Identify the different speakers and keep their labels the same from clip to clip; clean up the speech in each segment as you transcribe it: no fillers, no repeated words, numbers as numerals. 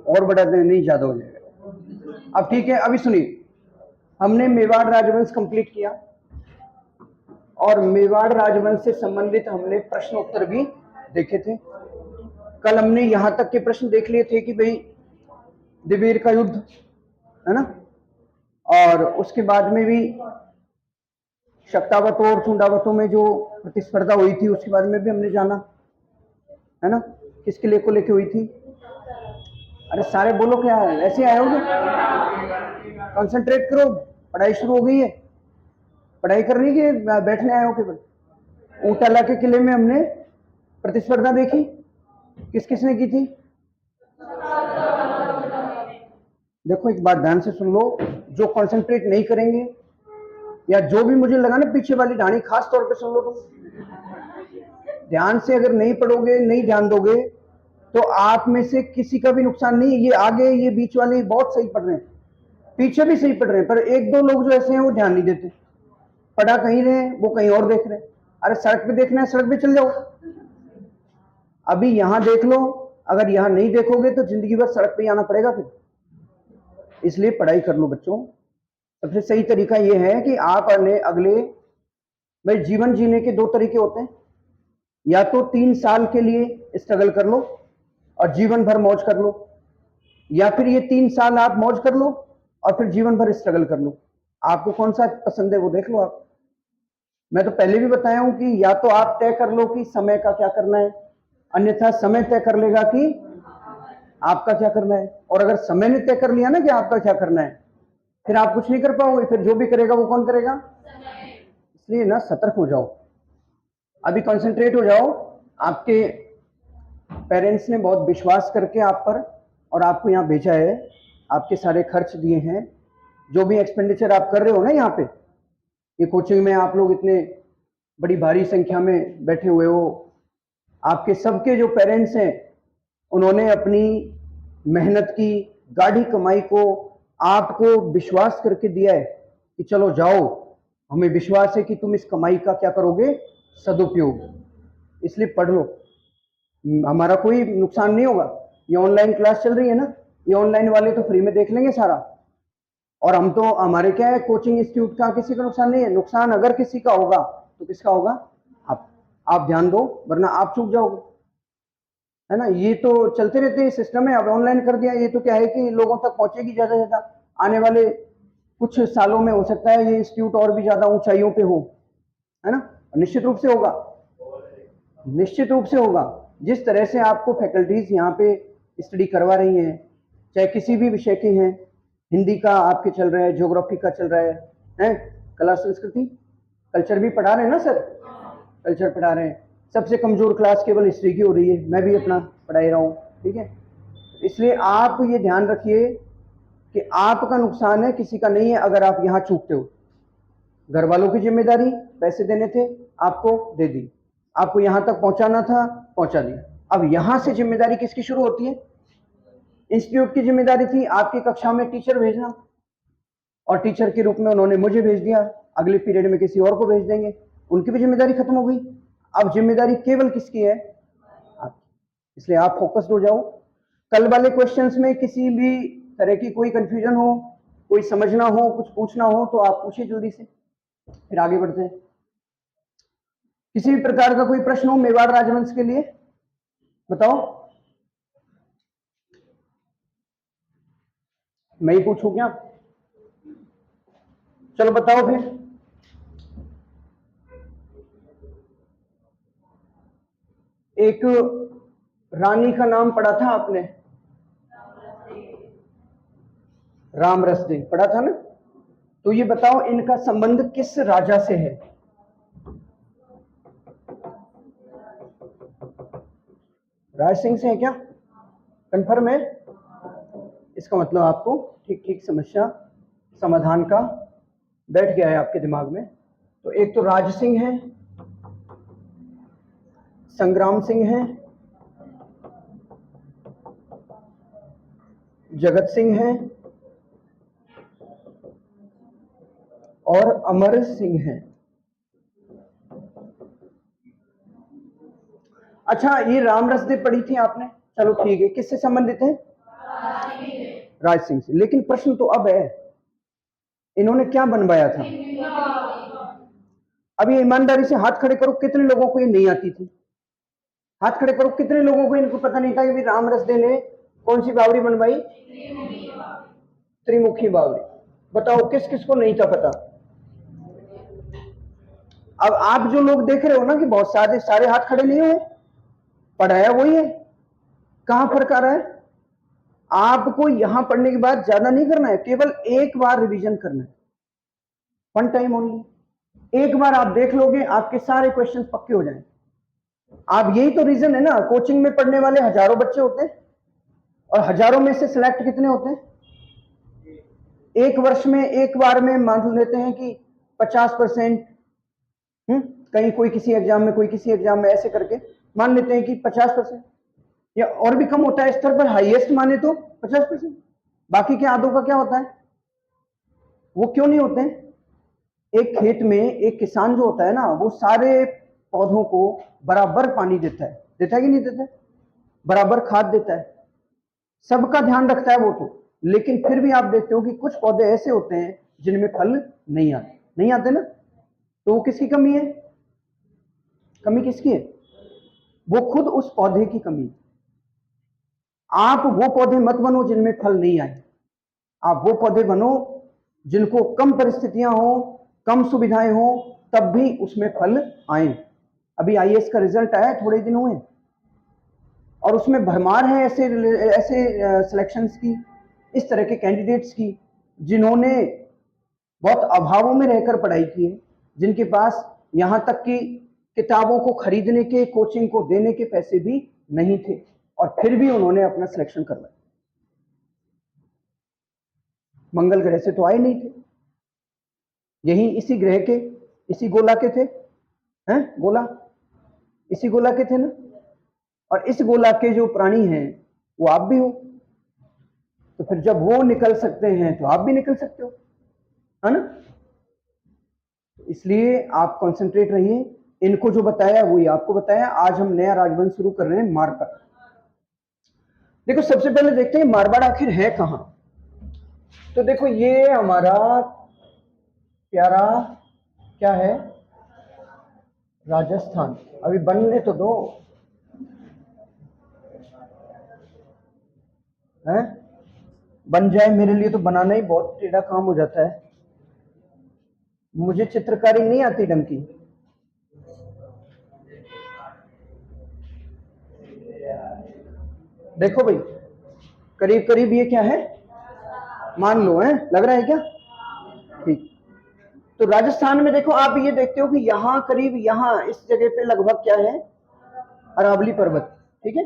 Speaker 1: और बढ़ा दें, नहीं ज्यादा हो जाएगा। अब ठीक है, अभी सुनिए, हमने मेवाड़ राजवंश कंप्लीट किया और मेवाड़ राजवंश से संबंधित हमने प्रश्न उत्तर भी देखे थे। कल हमने यहां तक के प्रश्न देख लिए थे कि भाई दिवेर का युद्ध है ना, और उसके बाद में भी शक्तावतों और चुंडावतों में जो प्रतिस्पर्धा हुई थी उसके बारे में भी हमने जाना है ना, किस किले को लेके हुई थी। अरे सारे बोलो, क्या है, ऐसे आए होगे? कंसंट्रेट करो, पढ़ाई शुरू हो गई है। पढ़ाई करनी कि बैठने आए हो केवल? ऊंटाला के किले में हमने प्रतिस्पर्धा देखी, किस किसने की थी? देखो एक बात ध्यान से सुन लो, जो कंसंट्रेट नहीं करेंगे या जो भी मुझे लगा ना पीछे वाली कहानी, खास तौर पे सुन लो तुम ध्यान से। अगर नहीं पढ़ोगे, नहीं ध्यान दोगे, तो आप में से किसी का भी नुकसान नहीं। ये आगे ये बीच वाले बहुत सही पढ़ रहे हैं, पीछे भी सही पढ़ रहे हैं, पर एक दो लोग जो ऐसे हैं वो ध्यान नहीं देते, पढ़ा कहीं रहे हैं, वो कहीं और देख रहे हैं। अरे सड़क पे देखना है, सड़क पे चल जाओ। अभी यहां देख लो, अगर यहां नहीं देखोगे तो जिंदगी भर सड़क पे ही आना पड़ेगा फिर। इसलिए पढ़ाई कर लो बच्चों। सबसे सही तरीका यह है कि आप अगले भाई जीवन जीने के दो तरीके होते हैं, या तो 3 साल के लिए स्ट्रगल कर लो और जीवन भर मौज कर लो, या फिर ये 3 साल आप मौज कर लो और फिर जीवन भर स्ट्रगल कर लो। आपको कौन सा पसंद है वो देख लो आप। मैं तो पहले भी बताया हूं कि या तो आप तय कर लो कि समय का क्या करना है, अन्यथा समय तय कर लेगा कि आपका क्या करना है। और अगर समय ने तय कर लिया ना कि आपका क्या करना है, फिर आप कुछ नहीं कर पाओगे, फिर जो भी करेगा वो कौन करेगा? इसलिए ना सतर्क हो जाओ, अभी कंसंट्रेट हो जाओ। आपके पेरेंट्स ने बहुत विश्वास करके आप पर और आपको यहाँ भेजा है, आपके सारे खर्च दिए हैं, जो भी एक्सपेंडिचर आप कर रहे हो ना यहाँ पे, ये कोचिंग में आप लोग इतने बड़ी भारी संख्या में बैठे हुए हो, आपके सबके जो पेरेंट्स हैं उन्होंने अपनी मेहनत की गाढ़ी कमाई को आपको विश्वास करके दिया है कि चलो जाओ, हमें विश्वास है कि तुम इस कमाई का क्या करोगे, सदुपयोग। इसलिए पढ़ लो, हमारा कोई नुकसान नहीं होगा। ये ऑनलाइन क्लास चल रही है ना, ये ऑनलाइन वाले तो फ्री में देख लेंगे सारा, और हम तो, हमारे क्या है, कोचिंग इंस्टीट्यूट का किसी का नुकसान नहीं है। नुकसान अगर किसी का होगा तो किसका होगा? आप ध्यान दो, वरना आप चूक जाओगे, है ना। ये तो चलते रहते हैं सिस्टम है। अब ऑनलाइन कर दिया, ये तो क्या है कि लोगों तक पहुंचेगी ज्यादा से ज्यादा। आने वाले कुछ सालों में हो सकता है ये इंस्टीट्यूट और भी ज्यादा ऊंचाइयों पे हो, है ना। निश्चित रूप से होगा, निश्चित रूप से होगा। जिस तरह से आपको फैकल्टीज यहाँ पे स्टडी करवा रही हैं, चाहे किसी भी विषय के हैं, हिंदी का आपके चल रहा है, ज्योग्राफी का चल रहा है, कला संस्कृति कल्चर भी पढ़ा रहे हैं ना सर, कल्चर पढ़ा रहे हैं। सबसे कमजोर क्लास केवल हिस्ट्री की हो रही है, मैं भी अपना पढ़ाई रहा हूँ, ठीक है। इसलिए आप ये ध्यान रखिए कि आपका नुकसान है, किसी का नहीं है अगर आप यहाँ चूकते हो। घर वालों की जिम्मेदारी पैसे देने थे, आपको दे दी, आपको यहां तक पहुंचाना था, पहुंचा दिया। अब यहां से जिम्मेदारी किसकी शुरू होती है? इंस्टीट्यूट की जिम्मेदारी थी आपकी कक्षा में टीचर भेजना, और टीचर के रूप में उन्होंने मुझे भेज दिया, अगले पीरियड में किसी और को भेज देंगे, उनकी भी जिम्मेदारी खत्म हो गई। अब जिम्मेदारी केवल किसकी है? आपकी। इसलिए आप फोकस्ड हो जाओ। कल वाले क्वेश्चंस में किसी भी तरह की कोई कंफ्यूजन हो, कोई समझना हो, कुछ पूछना हो तो आप पूछिए जल्दी से, फिर आगे बढ़ते हैं। किसी भी प्रकार का कोई प्रश्न हो मेवाड़ राजवंश के लिए, बताओ। मैं ही पूछूं क्या? चलो बताओ फिर। एक रानी का नाम पढ़ा था आपने, राम रसदेव पढ़ा था ना। तो ये बताओ इनका संबंध किस राजा से है? राज सिंह से है क्या? कंफर्म है? इसका मतलब आपको ठीक ठीक समस्या समाधान का बैठ गया है आपके दिमाग में। तो एक तो राज सिंह है, संग्राम सिंह है, जगत सिंह है और अमर सिंह है। अच्छा, ये राम रसदेव पढ़ी थी आपने, चलो ठीक है। किससे संबंधित है? राज सिंह से। लेकिन प्रश्न तो अब है, इन्होंने क्या बनवाया था? अब ये ईमानदारी से हाथ खड़े करो, कितने लोगों को ये नहीं आती थी? हाथ खड़े करो, कितने लोगों को इनको पता नहीं था कि राम रसदे ने कौन सी बावड़ी बनवाई? त्रिमुखी बावड़ी। बताओ किस किस को नहीं था पता? अब आप जो लोग देख रहे हो ना कि बहुत सारे सारे हाथ खड़े नहीं हुए, पढ़ाया वही है। कहां फर्क आ रहा है? आपको यहां पढ़ने के बाद ज्यादा नहीं करना है, केवल एक बार रिवीजन करना है, वन टाइम ओनली। एक बार आप देख लोगे, आपके सारे क्वेश्चन पक्के हो जाएंगे। आप यही तो रीजन है ना, कोचिंग में पढ़ने वाले हजारों बच्चे होते हैं और हजारों में से सिलेक्ट कितने होते हैं? एक वर्ष में एक बार में मान लेते हैं कि 50%, कहीं कोई किसी एग्जाम में, कोई किसी एग्जाम में, ऐसे करके मान लेते हैं कि 50%, या और भी कम होता है स्तर पर, हाईएस्ट माने तो 50%। बाकी के आधों का क्या होता है? वो क्यों नहीं होते हैं? एक खेत में एक किसान जो होता है ना, वो सारे पौधों को बराबर पानी देता है कि नहीं देता है? बराबर खाद देता है, सबका ध्यान रखता है वो तो। लेकिन फिर भी आप देखते हो कि कुछ पौधे ऐसे होते हैं जिनमें फल नहीं आते ना, तो वो किसकी कमी है? कमी किसकी है? वो खुद उस पौधे की कमी है। आप वो पौधे मत बनो जिनमें फल नहीं आए, आप वो पौधे बनो जिनको कम परिस्थितियां हो, कम सुविधाएं हो, तब भी उसमें फल आए। अभी आईएएस का रिजल्ट आया, थोड़े दिन हुए, और उसमें भरमार है ऐसे ऐसे सिलेक्शंस की, इस तरह के कैंडिडेट्स की, जिन्होंने बहुत अभावों में रहकर पढ़ाई की है, जिनके पास यहां तक कि किताबों को खरीदने के, कोचिंग को देने के पैसे भी नहीं थे, और फिर भी उन्होंने अपना सिलेक्शन करवाया। मंगल ग्रह से तो आए नहीं थे, यही इसी ग्रह के, इसी गोला के थे, हैं? गोला, इसी गोला के थे ना, और इस गोला के जो प्राणी हैं वो आप भी हो, तो फिर जब वो निकल सकते हैं तो आप भी निकल सकते हो, है ना? इसलिए आप कंसंट्रेट रहिए, इनको जो बताया वही आपको बताया। आज हम नया राजवंश शुरू कर रहे हैं, मारवाड़। देखो सबसे पहले देखते हैं मारवाड़ आखिर है कहां। तो देखो ये हमारा प्यारा क्या है? राजस्थान। अभी बनने तो दो, हैं? बन जाए, मेरे लिए तो बनाना ही बहुत टेढ़ा काम हो जाता है, मुझे चित्रकारी नहीं आती ढंग की। देखो भाई, करीब करीब ये क्या है, मान लो, है लग रहा है क्या? ठीक। तो राजस्थान में देखो, आप ये देखते हो कि यहां करीब, यहां इस जगह पे लगभग क्या है? अरावली पर्वत, ठीक है?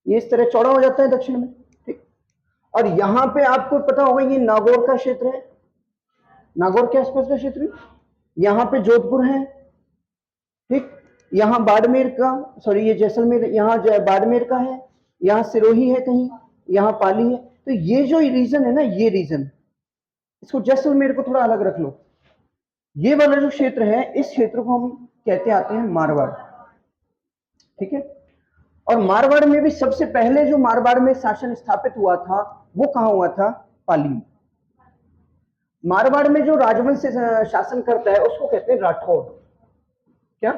Speaker 1: ये इस तरह चौड़ा हो जाता है दक्षिण में, ठीक। और यहां पे आपको पता होगा ये नागौर का क्षेत्र है, नागौर के आसपास का क्षेत्र, यहां पे जोधपुर है, ठीक। यहाँ बाड़मेर का, सॉरी ये जैसलमेर, यहाँ बाड़मेर का है, यहाँ सिरोही है कहीं, यहाँ पाली है। तो ये जो रीजन है ना, ये रीजन, इसको जैसलमेर को थोड़ा अलग रख लो। ये वाला जो क्षेत्र है, इस क्षेत्र को हम कहते आते हैं मारवाड़, ठीक है? और मारवाड़ में भी सबसे पहले जो मारवाड़ में शासन स्थापित हुआ था वो कहां हुआ था? पाली में। मारवाड़ में जो राजवंश से शासन करता है उसको कहते हैं राठौर। क्या?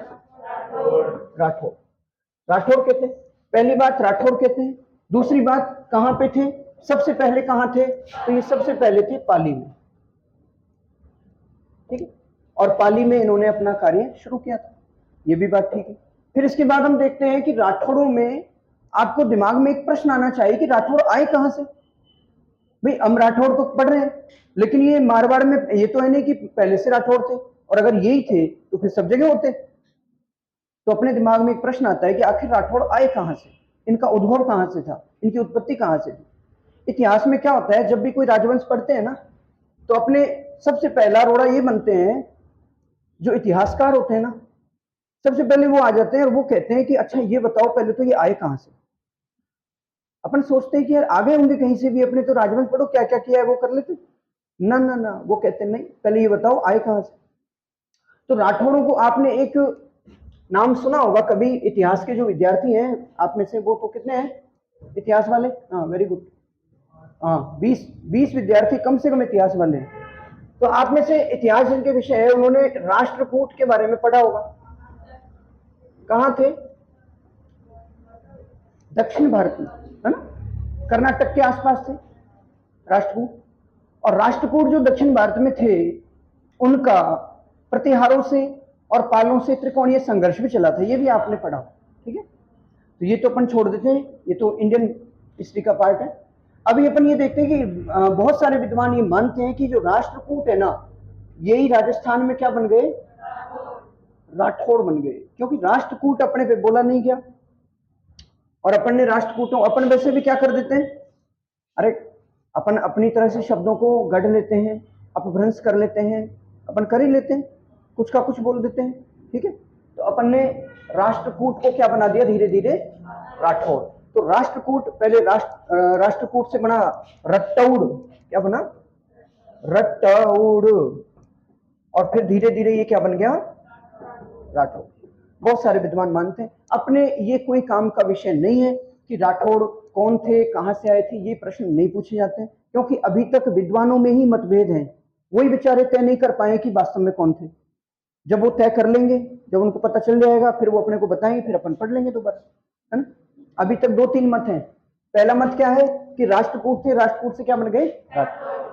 Speaker 1: राठौर। राठौर कहते हैं, पहली बात राठौर कहते हैं। दूसरी बात कहां पे थे? सबसे पहले कहां थे? तो ये सबसे पहले थे पाली में, ठीक है? और पाली में इन्होंने अपना कार्य शुरू किया था, ये भी बात ठीक है। फिर इसके बाद हम देखते हैं कि राठौड़ों में, आपको दिमाग में एक प्रश्न आना चाहिए कि राठौड़ आए कहां से? भाई हम राठौड़ तो पढ़ रहे हैं, लेकिन ये मारवाड़ में ये तो है नहीं कि पहले से राठौड़ थे, और अगर यही थे तो फिर सब जगह होते। तो अपने दिमाग में एक प्रश्न आता है कि आखिर राठौड़ आए कहां से, इनका उद्भव कहां से था, इनकी उत्पत्ति कहां से थी? इतिहास में क्या होता है, जब भी कोई राजवंश पढ़ते हैं ना, तो अपने सबसे पहला रोड़ा ये बनते हैं, जो इतिहासकार होते हैं ना, सबसे पहले वो आ जाते हैं और वो कहते हैं कि अच्छा ये बताओ पहले तो ये आए कहां से। अपन सोचते हैं कि यार आ गए होंगे कहीं से भी, अपने तो राजवंश पढ़ो क्या क्या किया है वो कर लेते। ना ना ना, वो कहते नहीं, पहले ये बताओ आए कहां से। तो राठौड़ों को आपने एक नाम सुना होगा कभी, इतिहास के जो विद्यार्थी हैं आप में से, वो तो कितने हैं इतिहास वाले? हाँ वेरी गुड। हाँ, 20 विद्यार्थी कम से कम इतिहास वाले हैं। तो आप में से इतिहास जिनके विषय है उन्होंने राष्ट्रकूट के बारे में पढ़ा होगा। कहाँ थे? दक्षिण भारत में, है ना, कर्नाटक के आसपास थे राष्ट्रकूट। और राष्ट्रकूट जो दक्षिण भारत में थे उनका प्रतिहारों से और पालों से त्रिकोणीय संघर्ष भी चला था, ये भी आपने पढ़ा। ठीक है, तो ये तो अपन छोड़ देते हैं, ये तो इंडियन हिस्ट्री का पार्ट है। अभी अपन ये देखते हैं कि बहुत सारे विद्वान ये मानते हैं कि जो राष्ट्रकूट है ना, यही राजस्थान में क्या बन गए? राठौड़ बन गए, क्योंकि राष्ट्रकूट अपने पे बोला नहीं गया। और अपन ने राष्ट्रकूटों, अपन वैसे भी क्या कर देते हैं, अरे अपन अपनी तरह से शब्दों को गढ़ लेते हैं, अपभ्रंश कर लेते हैं, अपन कर ही लेते हैं, कुछ का कुछ बोल देते हैं। ठीक है, तो अपन ने राष्ट्रकूट को क्या बना दिया धीरे धीरे? राठौड़। तो राष्ट्रकूट पहले राष्ट्रकूट से बना रट्टौड़, क्या बना? रट्टौड़। और फिर धीरे धीरे ये क्या बन गया? राठौड़। बहुत सारे विद्वान मानते हैं। अपने ये कोई काम का विषय नहीं है कि राठौड़ कौन थे, कहां से आए थे, ये प्रश्न नहीं पूछे जाते, क्योंकि अभी तक विद्वानों में ही मतभेद हैं। वही बेचारे तय नहीं कर पाए कि वास्तव में कौन थे। जब वो तय कर लेंगे, जब उनको पता चल जाएगा, फिर वो अपने को बताएंगे, फिर अपन पढ़ लेंगे दोबारा, है ना। अभी तक 2-3 मत हैं। पहला मत क्या है कि राष्ट्रकूट थे, राष्ट्रकूट से क्या बन गए?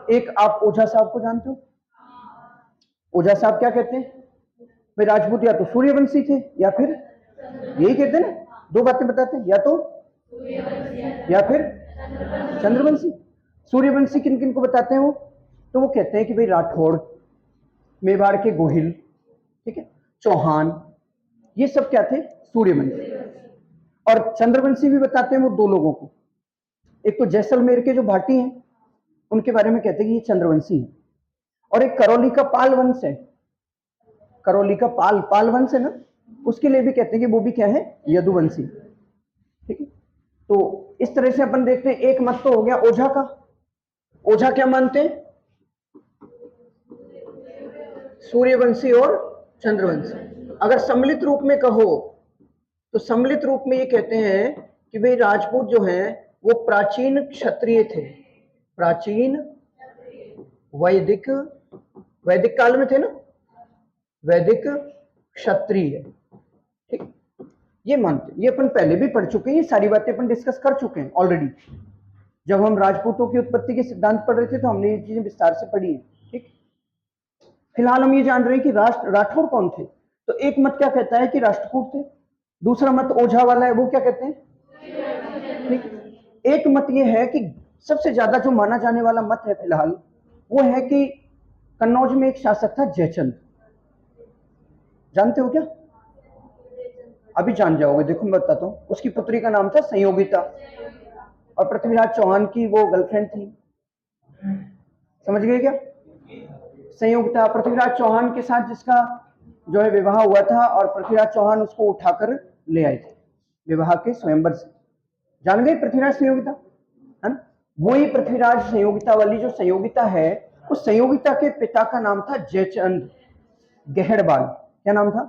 Speaker 1: एक आप ओझा साहब को जानते हो? ओझा साहब क्या कहते हैं भाई? राजपूत या तो सूर्यवंशी थे या फिर, यही कहते हैं ना, दो बातें बताते हैं, या तो या फिर चंद्रवंशी। सूर्यवंशी किन किन को बताते हैं वो? तो वो कहते हैं कि भाई राठौड़, मेवाड़ के गोहिल, ठीक है, चौहान, ये सब क्या थे? सूर्यवंशी। और चंद्रवंशी भी बताते हैं वो दो लोगों को, एक तो जैसलमेर के जो भाटी हैं उनके बारे में कहते हैं कि ये चंद्रवंशी है, और एक करौली का पाल वंश है, करौली का पाल वंश है ना, उसके लिए भी कहते हैं कि वो भी क्या है? यदुवंशी। ठीक है, तो इस तरह से अपन देखते हैं। एक मत तो हो गया ओझा का। ओझा क्या मानते हैं? सूर्यवंशी और चंद्रवंशी। अगर सम्मिलित रूप में कहो तो सम्मिलित रूप में ये कहते हैं कि भाई राजपूत जो हैं वो प्राचीन क्षत्रिय थे, प्राचीन वैदिक, वैदिक काल में थे ना, वैदिक क्षत्रिय। ठीक, ये मानते हैं। ये अपन पहले भी पढ़ चुके हैं, ये सारी बातें अपन डिस्कस कर चुके हैं ऑलरेडी। जब हम राजपूतों की उत्पत्ति के सिद्धांत पढ़ रहे थे तो हमने ये चीजें विस्तार से पढ़ी है। ठीक, फिलहाल हम ये जान रहे हैं कि राठौड़ कौन थे। तो एक मत क्या कहता है कि राष्ट्रकूट थे, दूसरा मत ओझा वाला है, वो क्या कहते हैं? ठीक, एक मत ये है कि सबसे ज्यादा जो माना जाने वाला मत है फिलहाल, वो है कि कन्नौज में एक शासक था जयचंद। जानते हो क्या? अभी जान जाओगे, देखो मैं बताता हूँ। उसकी पुत्री का नाम था संयोगिता, और पृथ्वीराज चौहान की वो गर्लफ्रेंड थी। समझ गए क्या? संयोगिता पृथ्वीराज चौहान के साथ जिसका जो है विवाह हुआ था, और पृथ्वीराज चौहान उसको उठाकर ले आए थे विवाह के स्वयंवर से। जान गए पृथ्वीराज संयोगिता, है ना? वही पृथ्वीराज संयोगिता वाली जो संयोगिता है, उस संयोगिता के पिता का नाम था जयचंद गहड़बाल। क्या नाम था?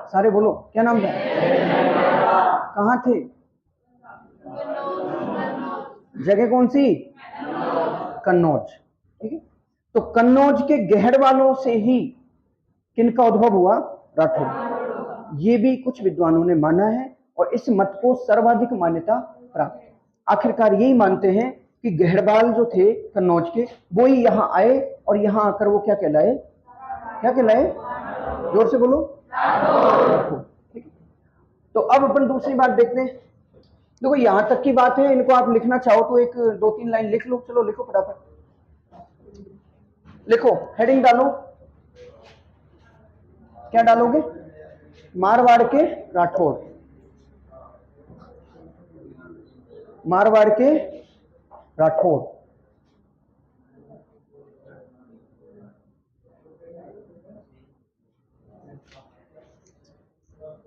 Speaker 1: सारे बोलो, क्या नाम था? कहाँ थे? जगह कौन सी? कन्नौज। ठीक है, तो कन्नौज के गहड़वालों से ही किनका उद्भव हुआ? राठौड़। ये भी कुछ विद्वानों ने माना है, और इस मत को सर्वाधिक मान्यता प्राप्त है। आखिरकार यही मानते हैं कि गहड़वाल जो थे कन्नौज के, वो ही यहाँ आए, और यहाँ आकर वो क्या कहलाए? क्या कहलाए? जोर से बोलो। ठीक है, तो अब अपन दूसरी बात देखते हैं। देखो यहां तक की बात है, इनको आप लिखना चाहो तो एक 2-3 लाइन लिख लो। चलो लिखो फटाफट, लिखो, हेडिंग डालो। क्या डालोगे? मारवाड़ के राठौड़, मारवाड़ के राठौड़।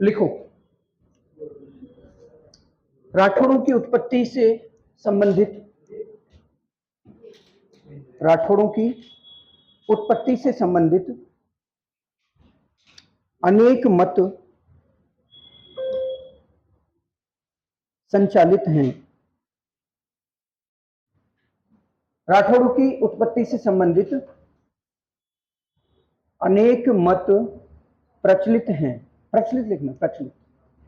Speaker 1: लिखो, राठौड़ों की उत्पत्ति से संबंधित, राठौड़ों की उत्पत्ति से संबंधित अनेक मत संचालित हैं। राठौड़ों की उत्पत्ति से संबंधित अनेक मत प्रचलित हैं। प्रचलित लिखना, प्रचलित,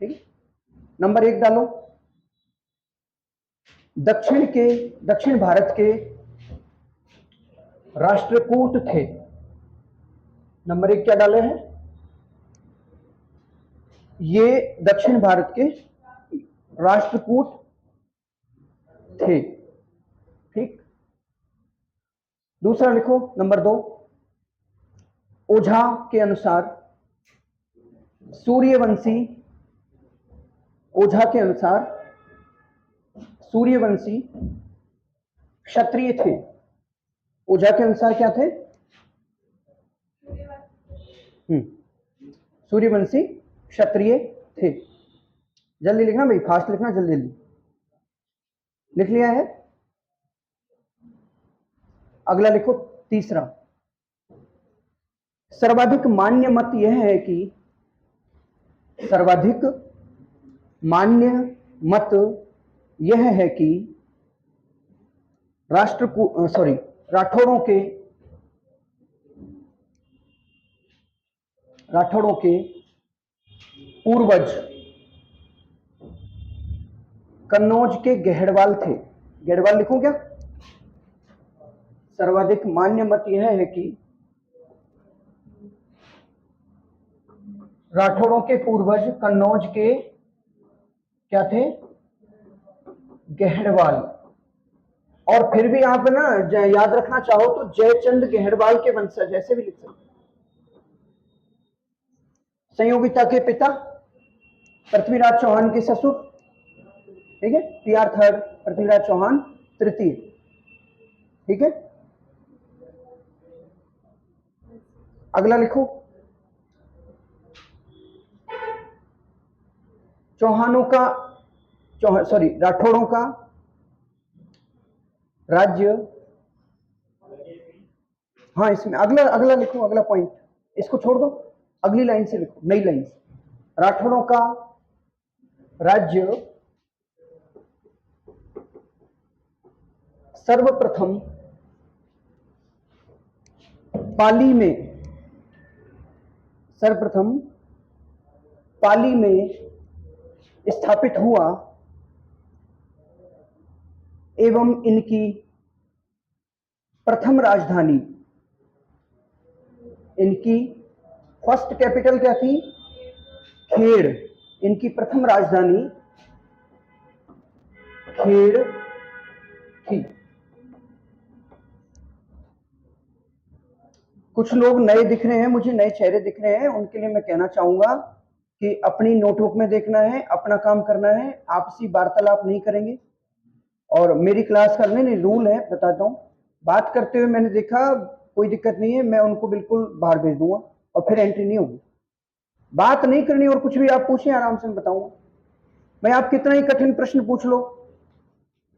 Speaker 1: ठीक है। नंबर 1 डालो। दक्षिण भारत के राष्ट्रकूट थे। नंबर 1 क्या डाले हैं? ये दक्षिण भारत के राष्ट्रकूट थे, ठीक। दूसरा लिखो, नंबर 2, ओझा के अनुसार सूर्यवंशी, ओझा के अनुसार सूर्यवंशी क्षत्रिय थे। ओझा के अनुसार क्या थे? सूर्यवंशी क्षत्रिय थे। जल्दी लिखना भाई, फास्ट लिखना, जल्दी जल्दी। लिख लिया है? अगला लिखो, तीसरा। सर्वाधिक मान्य मत यह है कि सर्वाधिक मान्य मत यह है कि राठौड़ों के पूर्वज कन्नौज के गहड़वाल थे। गहड़वाल लिखूं क्या? सर्वाधिक मान्य मत यह है कि राठौड़ों के पूर्वज कन्नौज के क्या थे? गहड़वाल। और फिर भी आप ना याद रखना चाहो तो जयचंद गहड़वाल के वंशज ऐसे भी लिख सकते। संयोगिता के पिता पृथ्वीराज चौहान के ससुर, ठीक है, PR थर्ड, पृथ्वीराज चौहान तृतीय, ठीक है। अगला लिखो, राठौड़ों का राज्य, हाँ इसमें अगला लिखो, अगला पॉइंट, इसको छोड़ दो, अगली लाइन से लिखो, नई लाइन से। राठौड़ों का राज्य सर्वप्रथम पाली में स्थापित हुआ एवं इनकी प्रथम राजधानी, इनकी फर्स्ट कैपिटल क्या थी? खेड़। इनकी प्रथम राजधानी खेड़ थी। कुछ लोग नए दिख रहे हैं, मुझे नए चेहरे दिख रहे हैं, उनके लिए मैं कहना चाहूंगा कि अपनी नोटबुक में देखना है, अपना काम करना है, आपसी वार्तालाप नहीं करेंगे। और मेरी क्लास करने नहीं, रूल है, बताता हूँ। बात करते हुए मैंने देखा कोई दिक्कत नहीं है, मैं उनको बिल्कुल बाहर भेज दूंगा और फिर एंट्री नहीं होगी। बात नहीं करनी, और कुछ भी आप पूछें आराम से मैं बताऊंगा। मैं आप कितना ही कठिन प्रश्न पूछ लो,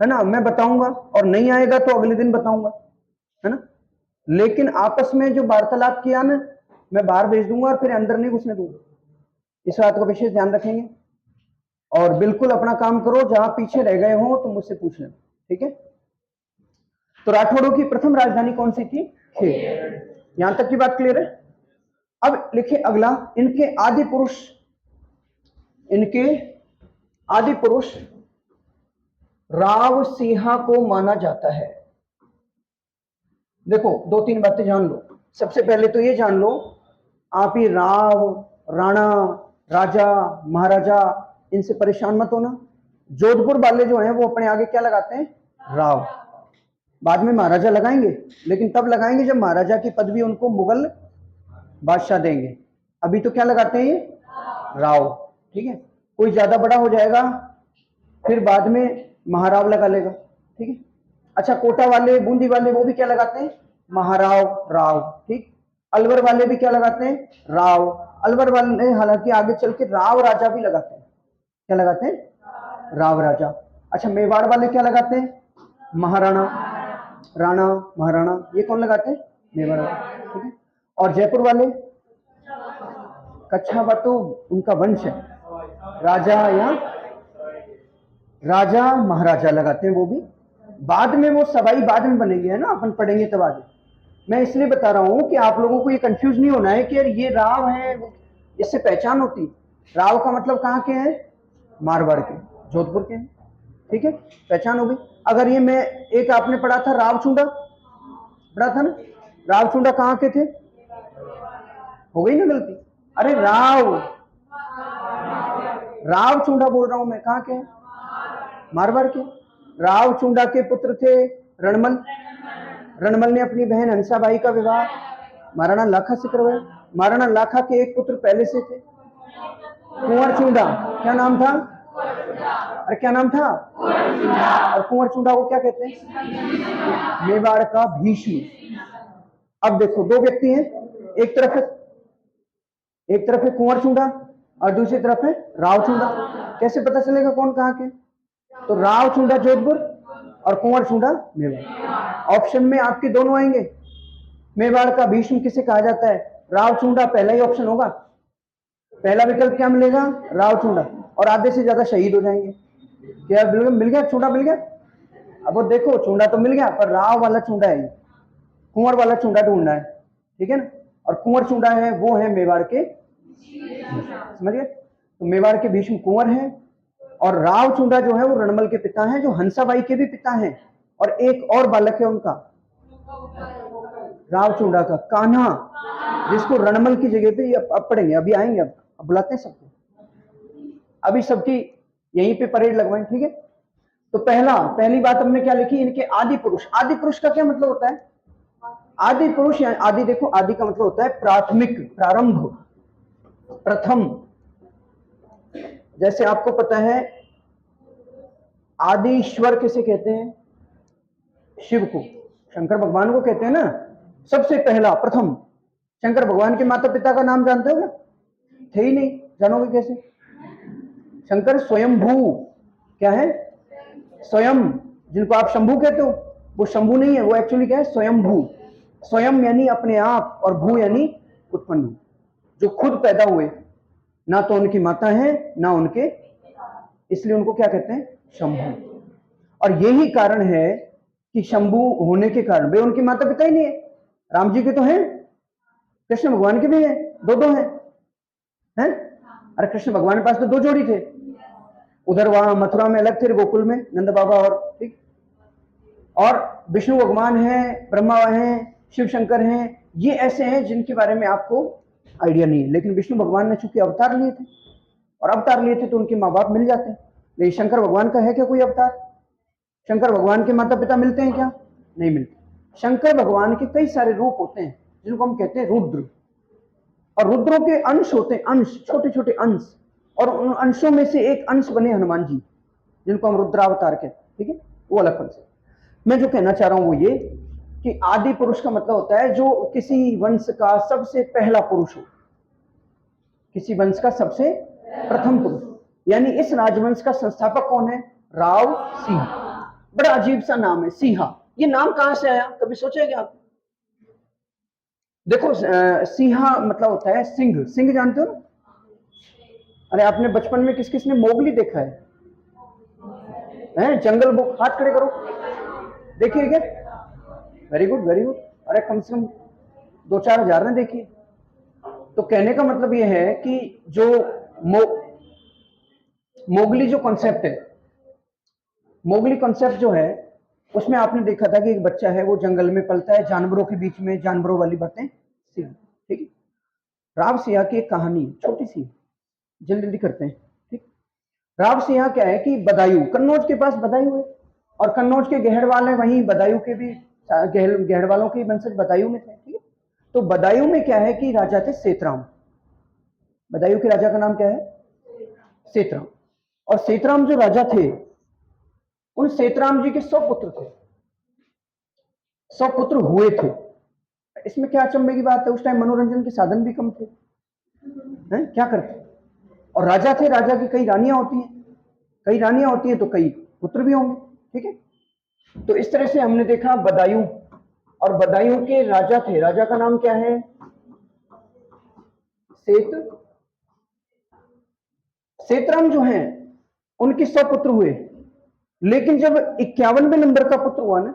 Speaker 1: है ना, मैं बताऊंगा, और नहीं आएगा तो अगले दिन बताऊंगा, है ना। लेकिन आपस में जो वार्तालाप किया ना, मैं बाहर भेज दूंगा और फिर अंदर नहीं घुसने दूंगा। इस बात का विशेष ध्यान रखेंगे और बिल्कुल अपना काम करो। जहां पीछे रह गए हो तो मुझसे पूछ लेना, ठीक है। तो राठौड़ों की प्रथम राजधानी कौन सी थी? खेड़। यहां तक की बात क्लियर है? अब लिखिए अगला, इनके आदि पुरुष राव सिंहा को माना जाता है। देखो 2-3 बातें जान लो। सबसे पहले तो ये जान लो, आप ही राव, राणा, राजा, महाराजा, इनसे परेशान मत होना। जोधपुर वाले जो हैं वो अपने आगे क्या लगाते हैं? राव। बाद में महाराजा लगाएंगे, लेकिन तब लगाएंगे जब महाराजा की पदवी उनको मुगल बादशाह देंगे। अभी तो क्या लगाते हैं ये? राव, ठीक है। कोई ज्यादा बड़ा हो जाएगा फिर बाद में महाराव लगा लेगा, ठीक है। अच्छा, कोटा वाले, बूंदी वाले, वो भी क्या लगाते हैं? महाराव, राव, ठीक। अलवर वाले भी क्या लगाते हैं? राव। अलवर वाले हालांकि आगे चल के राव राजा भी लगाते हैं। क्या लगाते हैं? राव राजा। अच्छा, मेवाड़ वाले क्या लगाते हैं? महाराणा, राणा, महाराणा। ये कौन लगाते हैं? मेवाड़ वाले, ठीक है। और जयपुर वाले कच्छावा तो उनका वंश है, राजा या राजा महाराजा लगाते हैं वो भी, बाद में वो सवाई बाद में बनेगी, है ना, अपन पढ़ेंगे तब आगे। मैं इसलिए बता रहा हूं कि आप लोगों को ये कंफ्यूज नहीं होना है कि यार ये राव है, इससे पहचान होती। राव का मतलब कहाँ के हैं? मारवाड़ के, जोधपुर के हैं, ठीक है, पहचान हो गई। अगर ये मैं एक आपने पढ़ा था रावचुंडा, पढ़ा था ना, रावचुंडा कहाँ के थे? हो गई ना गलती। अरे रावचुंडा बोल रहा हूं मैं, कहाँ के हैं? मारवाड़ के। रावचुंडा के पुत्र थे रणमल। रणमल ने अपनी बहन हंसाबाई का विवाह महाराणा लाखा से करवाया। महाराणा लाखा के एक पुत्र पहले से थे, कुंवर चुंडा। क्या नाम था? अरे क्या नाम था? और कुंवर चुंडा को क्या कहते हैं? मेवाड़ का भीष्म। अब देखो दो व्यक्ति हैं, एक तरफ है कुंवर चुंडा और दूसरी तरफ है रावचुंडा। कैसे पता चलेगा कौन कहाँ के? तो रावचुंडा जोधपुर और कुंवर चुंडा मेवाड़। ऑप्शन में आपके दोनों आएंगे। मेवाड़ का भीष्म किसे कहा जाता है? रावचुंडा पहला ही ऑप्शन होगा। पहला विकल्प क्या मिलेगा? रावचुंडा। और आधे से ज्यादा शहीद हो जाएंगे। क्या मिल गया? चुंडा मिल गया। अब वो देखो चुंडा तो मिल गया, पर राव वाला चुंडा है, कुंवर वाला चुंडा ढूंढना है, ठीक है ना। और कुंवर चुंडा है वो है मेवाड़ के, समझ गए? तो मेवाड़ के भीष्म कुंवर हैं और रावचुंडा जो है वो रणमल के पिता हैं, जो हंसाबाई के भी पिता हैं। और एक और बालक है उनका, रावचुंडा का कान्हा, जिसको रणमल की जगह पे अब पढ़ेंगे, अभी आएंगे, अब बुलाते हैं सबको, अभी सबकी यहीं पे परेड लगवाएं, ठीक है। तो पहली बात हमने क्या लिखी? इनके आदि पुरुष। आदि पुरुष का क्या मतलब होता है? आदि पुरुष या आदि, देखो आदि का मतलब होता है प्राथमिक, प्रारंभ, प्रथम। जैसे आपको पता है आदि ईश्वर किसे कहते हैं? शिव को, शंकर भगवान को कहते हैं ना, सबसे पहला, प्रथम। शंकर भगवान के माता पिता का नाम जानते हो क्या? थे ही नहीं, जानोगे कैसे? शंकर स्वयंभू। क्या है? स्वयं। जिनको आप शंभू कहते हो, वो शंभू नहीं है, वो एक्चुअली क्या है? स्वयंभू। स्वयं यानी अपने आप, और भू यानी उत्पन्न, जो खुद पैदा हुए, ना तो उनकी माता है ना उनके, इसलिए उनको क्या कहते हैं? शंभू। और यही कारण है कि शंभू होने के कारण वे उनके माता पिता ही नहीं है। राम जी के तो हैं, कृष्ण भगवान के भी हैं, दो हैं, हैं? अरे कृष्ण भगवान के पास तो दो जोड़ी थे, उधर वहां मथुरा में अलग थे, गोकुल में नंद बाबा, और ठीक। और विष्णु भगवान हैं, ब्रह्मा हैं, शिव शंकर हैं, ये ऐसे हैं जिनके बारे में आपको आइडिया नहीं है। लेकिन विष्णु भगवान ने चूंकि अवतार लिए थे, और अवतार लिए थे तो उनके माँ बाप मिल जाते हैं। लेकिन शंकर भगवान का है क्या कोई अवतार? शंकर भगवान के माता पिता मिलते हैं क्या? नहीं मिलते। शंकर भगवान के कई सारे रूप होते हैं जिनको हम कहते हैं रुद्र, और रुद्रों के अंश होते हैं, अंश, छोटे छोटे अंश, और उन अंशों में से एक अंश बने हनुमान जी, जिनको हम रुद्रावतार कहते हैं, ठीक है, वो अलग कंसेप्ट। मैं जो कहना चाह रहा हूं वो ये कि आदि पुरुष का मतलब होता है जो किसी वंश का सबसे पहला पुरुष हो, किसी वंश का सबसे प्रथम पुरुष। यानी इस राजवंश का संस्थापक कौन है? राव सिंह। बड़ा अजीब सा नाम है, सिंहा। ये नाम कहां से आया, कभी सोचे क्या आप? देखो सिंहा मतलब होता है सिंह। सिंह जानते हो ना? अरे आपने बचपन में किस किस ने मोगली देखा है? जंगल बुक, हाथ खड़े करो, देखिए क्या? Very good, very good. अरे कम से कम 2-4 हजार ने देखी। तो कहने का मतलब यह है कि जो मोगली जो कॉन्सेप्ट है, मोगली कॉन्सेप्ट जो है, उसमें आपने देखा था कि एक बच्चा है, वो जंगल में पलता है, जानवरों के बीच में, जानवरों वाली बातें, ठीक है। राव सिंह की एक कहानी छोटी सी, जल्दी जल्दी करते हैं, ठीक। राव सिंह क्या है कि बदायूं, कन्नौज के पास बदायूं है, और कन्नौज के गहरवाल है, वहीं बदायूं के भी, गहरवालों के वंशज बदायूं में थे, ठीक है। तो बदायूं में क्या है कि राजा थे सेतराम। बदायूं के राजा का नाम क्या है? सेतराम। और सेतराम जो राजा थे, उन सेतराम जी के 100 पुत्र थे, 100 पुत्र हुए थे। इसमें क्या अचंभे की बात है? उस टाइम मनोरंजन के साधन भी कम थे, हैं? क्या करते? और राजा थे, राजा की कई रानियां होती हैं, कई रानियां होती हैं तो कई पुत्र भी होंगे, ठीक है। तो इस तरह से हमने देखा बदायूं, और बदायूं के राजा थे, राजा का नाम क्या है? सेतराम जो हैं, उनके 100 पुत्र हुए, लेकिन जब 51वें नंबर का पुत्र हुआ ना,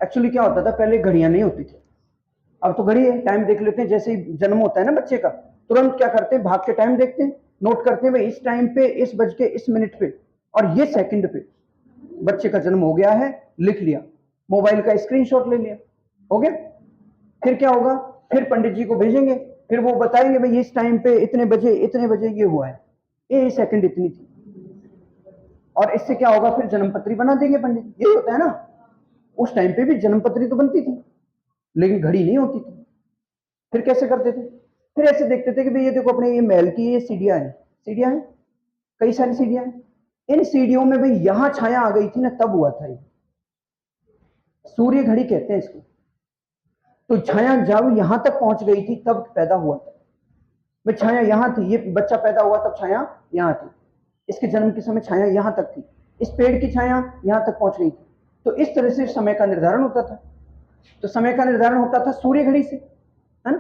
Speaker 1: एक्चुअली क्या होता था, पहले घड़ियां नहीं होती थी, अब तो घड़ी है, टाइम देख लेते हैं। जैसे ही जन्म होता है ना बच्चे का, तुरंत क्या करते हैं, भाग के टाइम देखते हैं, नोट करते हैं भाई इस टाइम पे, इस बज के इस मिनट पे और ये सेकंड पे बच्चे का जन्म हो गया है, लिख लिया, मोबाइल का स्क्रीनशॉट ले लिया, हो गया। फिर क्या होगा, फिर पंडित जी को भेजेंगे, फिर वो बताएंगे भाई इस टाइम पे इतने बजे ये हुआ है, ये सेकंड इतनी थी, और इससे क्या होगा, फिर जन्मपत्री बना देंगे पंडित। ये होता है ना, उस टाइम पे भी जन्मपत्री तो बनती थी लेकिन घड़ी नहीं होती थी। फिर कैसे करते थे, फिर ऐसे देखते थे कि भाई ये देखो अपने ये महल की ये सीढ़ियां हैं, सीढ़ियां हैं, कई सारी सीढ़ियां हैं, इन सीढ़ियों में भाई यहां छाया आ गई थी ना, तब हुआ था ये, सूर्य घड़ी कहते हैं इसको। तो छाया जब यहां तक पहुंच गई थी तब पैदा हुआ था भाई, छाया यहां थी, ये बच्चा पैदा हुआ तब छाया यहां थी, इसके जन्म के समय छाया यहां तक थी, इस पेड़ की छाया यहां तक पहुंच गई थी। तो इस तरह से समय का निर्धारण होता था। तो समय का निर्धारण होता था सूर्य घड़ी से, है ना।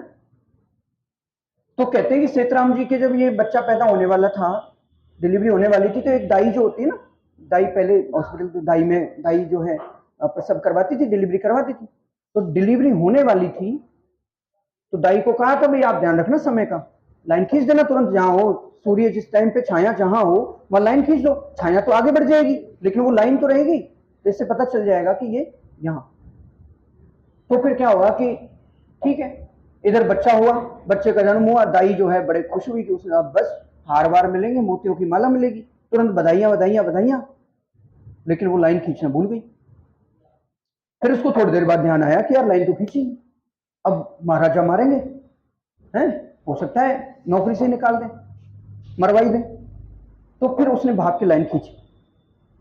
Speaker 1: तो कहते हैं कि सेतराम जी के जब ये बच्चा पैदा होने वाला था, डिलीवरी होने वाली थी, तो एक दाई जो होती है ना, दाई पहले हॉस्पिटल तो दाई में, दाई जो है प्रसव करवाती थी, डिलीवरी करवाती थी। तो डिलीवरी होने वाली थी, तो दाई को कहा था भाई आप ध्यान रखना समय का, लाइन खींच देना तुरंत, जहां हो सूर्य जिस टाइम पे छाया जहां हो वहां लाइन खींच दो, छाया तो आगे बढ़ जाएगी लेकिन वो लाइन तो रहेगी, तो इससे पता चल जाएगा कि ये यहां। तो फिर क्या हुआ कि ठीक है, इधर बच्चा हुआ, बच्चे का जन्म हुआ, दाई जो है बड़े खुश हुई कि उसने अब बस हार वार मिलेंगे, मोतियों की माला मिलेगी, तुरंत बधाइयां बधाइयां बधाइयां, लेकिन वो लाइन खींचना भूल गई। फिर उसको थोड़ी देर बाद ध्यान आया कि यार लाइन तो खींची, अब महाराजा मारेंगे, हैं, हो सकता है नौकरी से निकाल दें, मरवाई दें। तो फिर उसने भाग के लाइन खींची,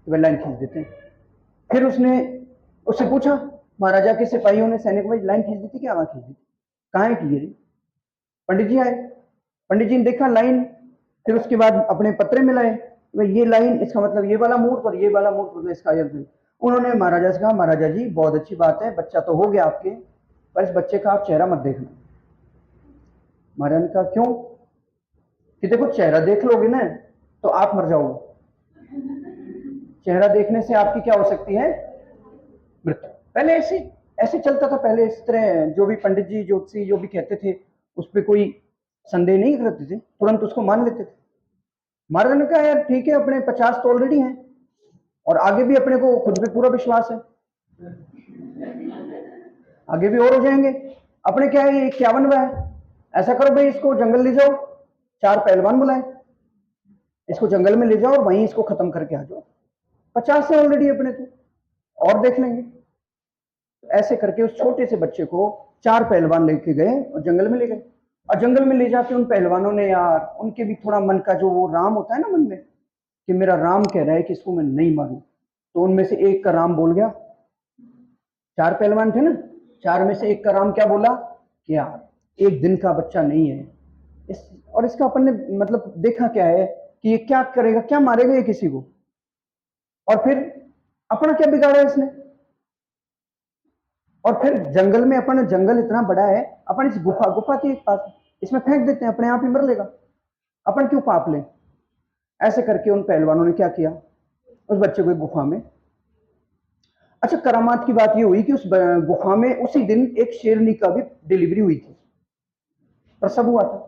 Speaker 1: तो वे लाइन खींच देते हैं। फिर उसने उससे पूछा, महाराजा के सिपाहियों ने, सैनिक भाई लाइन खींच दी थी, क्या वहां खींच दी, कहाँ है की, पंडित जी आए, पंडित जी ने देखा लाइन, फिर उसके बाद अपने पत्रे मिलाए, ये लाइन इसका मतलब ये वाला मुहूर्त और ये वाला मुहूर्त, मतलब इसका उन्होंने महाराजा से कहा, महाराजा जी बहुत अच्छी बात है, बच्चा तो हो गया आपके, पर इस बच्चे का आप चेहरा मत देखना। महाराजा ने कहा क्यों, कि देखो चेहरा देख लोगे ना तो आप मर जाओगे, चेहरा देखने से आपकी क्या हो सकती है, मृत्यु। पहले ऐसे ऐसे चलता था, पहले इस तरह जो भी पंडित जी ज्योतिषी जो भी कहते थे उस पर कोई संदेह नहीं करते थे, तुरंत उसको मान लेते थे। महाराज ने कहा यार ठीक है, अपने 50 तो ऑलरेडी हैं और आगे भी अपने को खुद पे पूरा विश्वास है, आगे भी और हो जाएंगे, अपने क्या है ये 51वां है, ऐसा करो भाई इसको जंगल ले जाओ, 4 पहलवान बुलाए, इसको जंगल में ले जाओ और वहीं इसको खत्म करके आ जाओ, 50 से ऑलरेडी अपने तो, और देख लेंगे। ऐसे करके उस छोटे से बच्चे को 4 पहलवान लेके गए और जंगल में ले गए, और जंगल में ले जाके उन पहलवानों ने यार, उनके भी थोड़ा मन का जो वो राम होता है ना मन में, कि मेरा राम कह रहा है कि इसको मैं नहीं मारूं, तो उनमें से एक का राम बोल गया, 4 पहलवान थे ना, 4 में से एक का राम क्या बोला कि यार एक दिन का बच्चा नहीं है और इसका अपन ने मतलब देखा क्या है कि ये क्या करेगा, क्या मारेगा ये किसी को, और फिर अपना क्या बिगाड़ा इसने। और फिर जंगल में, अपन जंगल इतना बड़ा है, अपन इस गुफा के पास इसमें फेंक देते हैं, अपने आप ही मर लेगा, अपन क्यों पाप लें। ऐसे करके उन पहलवानों ने क्या किया, उस बच्चे को गुफा में, अच्छा करामात की बात ये हुई कि उस गुफा में उसी दिन एक शेरनी का भी डिलीवरी हुई थी, प्रसव हुआ था,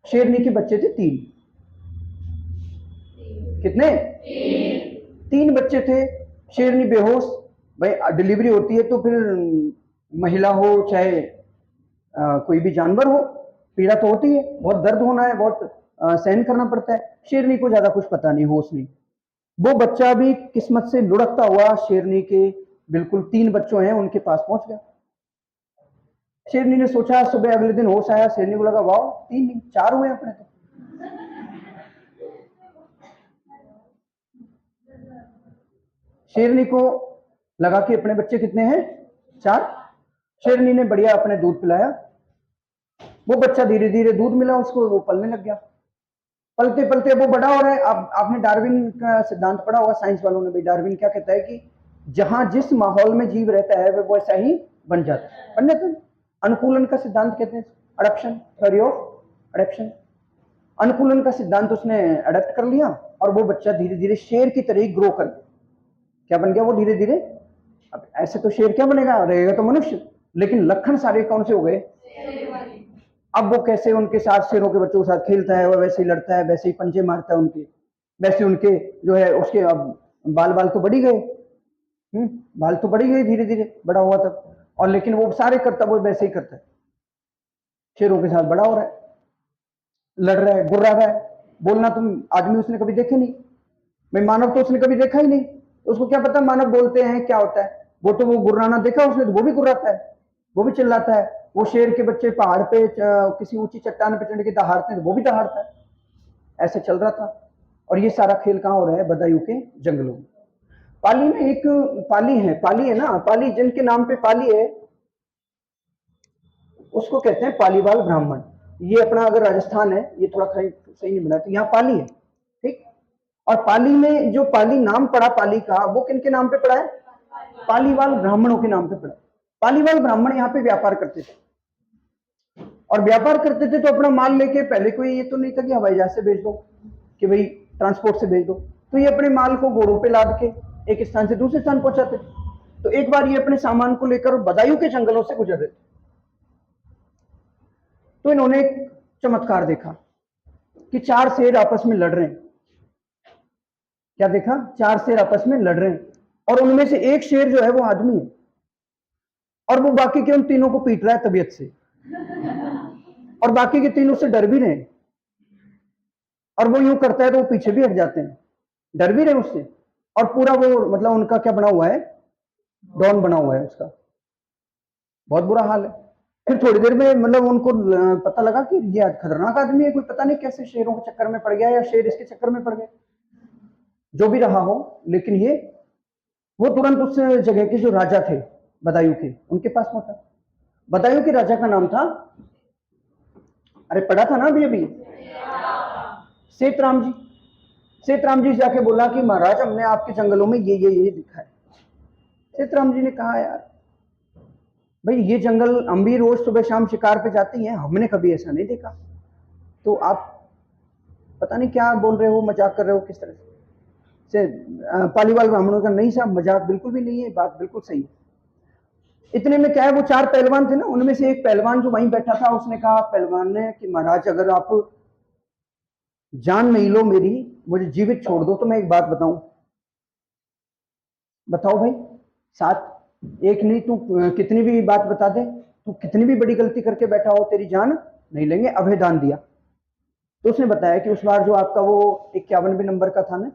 Speaker 1: शेरनी के बच्चे थे 3, कितने, 3 बच्चे थे। शेरनी बेहोश, भाई डिलीवरी होती है तो फिर महिला हो चाहे कोई भी जानवर हो, पीड़ा तो होती है, बहुत दर्द होना है, बहुत सहन करना पड़ता है। शेरनी को ज्यादा कुछ पता नहीं, होश नहीं, वो बच्चा भी किस्मत से लुढ़कता हुआ शेरनी के बिल्कुल 3 बच्चों हैं उनके पास पहुंच गया। शेरनी ने सोचा, सुबह अगले दिन होश आया, शेरनी को लगा वाह 3 नहीं 4 हुए अपने तो। शेरनी को लगा कि अपने बच्चे कितने हैं, 4। शेरनी ने बढ़िया अपने दूध पिलाया, वो बच्चा धीरे धीरे दूध मिला उसको, वो पलने लग गया, पलते पलते वो बड़ा हो रहा है। अब आपने डार्विन का सिद्धांत पढ़ा होगा साइंस वालों ने, भाई डार्विन क्या कहता है कि जहां जिस माहौल में जीव रहता है वो वैसा ही बन जाता है, बन जाता है। अनुकूलन का सिद्धांत कहते हैं, अडप्शन, थ्योरी ऑफ अडप्शन। अनुकूलन का सिद्धांत उसने अडेप्ट कर लिया और वो बच्चा धीरे धीरे शेर की तरह ही ग्रो कर गया। क्या बन गया वो धीरे धीरे? अब ऐसे तो शेर क्या बनेगा, रहेगा तो मनुष्य, लेकिन लक्षण सारे कौन से हो गए? अब वो कैसे उनके साथ, शेरों के बच्चों के साथ खेलता है, वो वैसे ही लड़ता है, वैसे ही पंजे मारता है उनके, वैसे उनके जो है उसके अब बाल बाल तो बढ़ ही गए, बाल तो बढ़ ही गए धीरे धीरे, बड़ा हुआ तब, और लेकिन वो सारे करता वो वैसे ही करता है, शेरों के साथ बड़ा हो रहा है, लड़ रहा है, गुर्रा रहा है। बोलना तुम आदमी उसने कभी देखे नहीं, मैं मानव तो उसने कभी देखा ही नहीं, उसको क्या पता मानव बोलते हैं क्या होता है। वो तो वो गुर्राना देखा उसने, तो वो भी गुर्राता है, वो भी चिल्लाता है। वो शेर के बच्चे पहाड़ पे किसी ऊंची चट्टान पे चढ़ के दहाड़ते हैं, वो भी दहाड़ता है। ऐसे चल रहा था। और ये सारा खेल कहाँ हो रहा है? बदायूं के जंगलों में। पाली में एक पाली है ना, पाली जिनके नाम पे पाली है उसको कहते हैं पालीवाल ब्राह्मण। ये अपना अगर राजस्थान है, ये थोड़ा सही नहीं बना, तो यहाँ पाली है, ठीक। और पाली में जो पाली नाम पड़ा पाली का, वो किन के नाम पे पड़ा है? पालीवाल ब्राह्मणों के नाम पे पड़ा। पालीवाल ब्राह्मण यहाँ पे व्यापार करते थे, और व्यापार करते थे तो अपना माल लेके, पहले कोई ये तो नहीं था कि हवाई जहाज से भेज दो, कि भाई ट्रांसपोर्ट से भेज दो, तो ये अपने माल को घोड़ों पे लाद के एक स्थान से दूसरे स्थान पहुंचाते। तो एक बार ये अपने सामान को लेकर बदायूं के जंगलों से गुजर रहे थे, तो इन्होंने एक चमत्कार देखा कि 4 शेर आपस में लड़ रहे हैं। क्या देखा? 4 शेर आपस में लड़ रहे हैं, और उनमें से एक शेर जो है वो आदमी है, और वो बाकी के उन तीनों को पीट रहा है तबीयत से, और बाकी के तीन उससे डर भी रहे हैं, और वो यूं करता है तो वो पीछे भी हट जाते हैं, डर भी रहे उससे। और पूरा वो मतलब उनका क्या बना हुआ है? डॉन बना हुआ है उसका। बहुत बुरा हाल है। फिर थोड़ी देर में मतलब उनको पता लगा कि ये खतरनाक आदमी है, कोई पता नहीं कैसे शेरों के चक्कर में पड़ गया, या शेर इसके चक्कर में पड़ गए, जो भी रहा हो। लेकिन ये वो तुरंत उस जगह के जो राजा थे बदायूं के, उनके पास पहुंचा। बदायूं के राजा का नाम था, अरे पढ़ा था ना अभी अभी, सेतराम जी। सेतराम जी जाके बोला कि महाराज हमने आपके जंगलों में ये दिखा है। सेतराम जी ने कहा यार भाई ये जंगल, हम भी रोज सुबह शाम शिकार पे जाती हैं, हमने कभी ऐसा नहीं देखा, तो आप पता नहीं क्या बोल रहे हो, मजाक कर रहे हो किस तरह से। पालीवाल ब्राह्मणों का नहीं साहब, मजाक बिल्कुल भी नहीं है, बात बिल्कुल सही है। इतने में क्या है, वो 4 पहलवान थे ना, उनमें से एक पहलवान जो वहीं बैठा था, उसने कहा पहलवान ने कि महाराज अगर आप जान नहीं लो मेरी, मुझे जीवित छोड़ दो, तो मैं एक बात बताऊं। बताओ भाई, साथ एक नहीं, तू कितनी भी बात बता दे, तू कितनी भी बड़ी गलती करके बैठा हो, तेरी जान नहीं लेंगे, अभय दान दिया। तो उसने बताया कि उस बार जो आपका वो 51वें नंबर का था ना,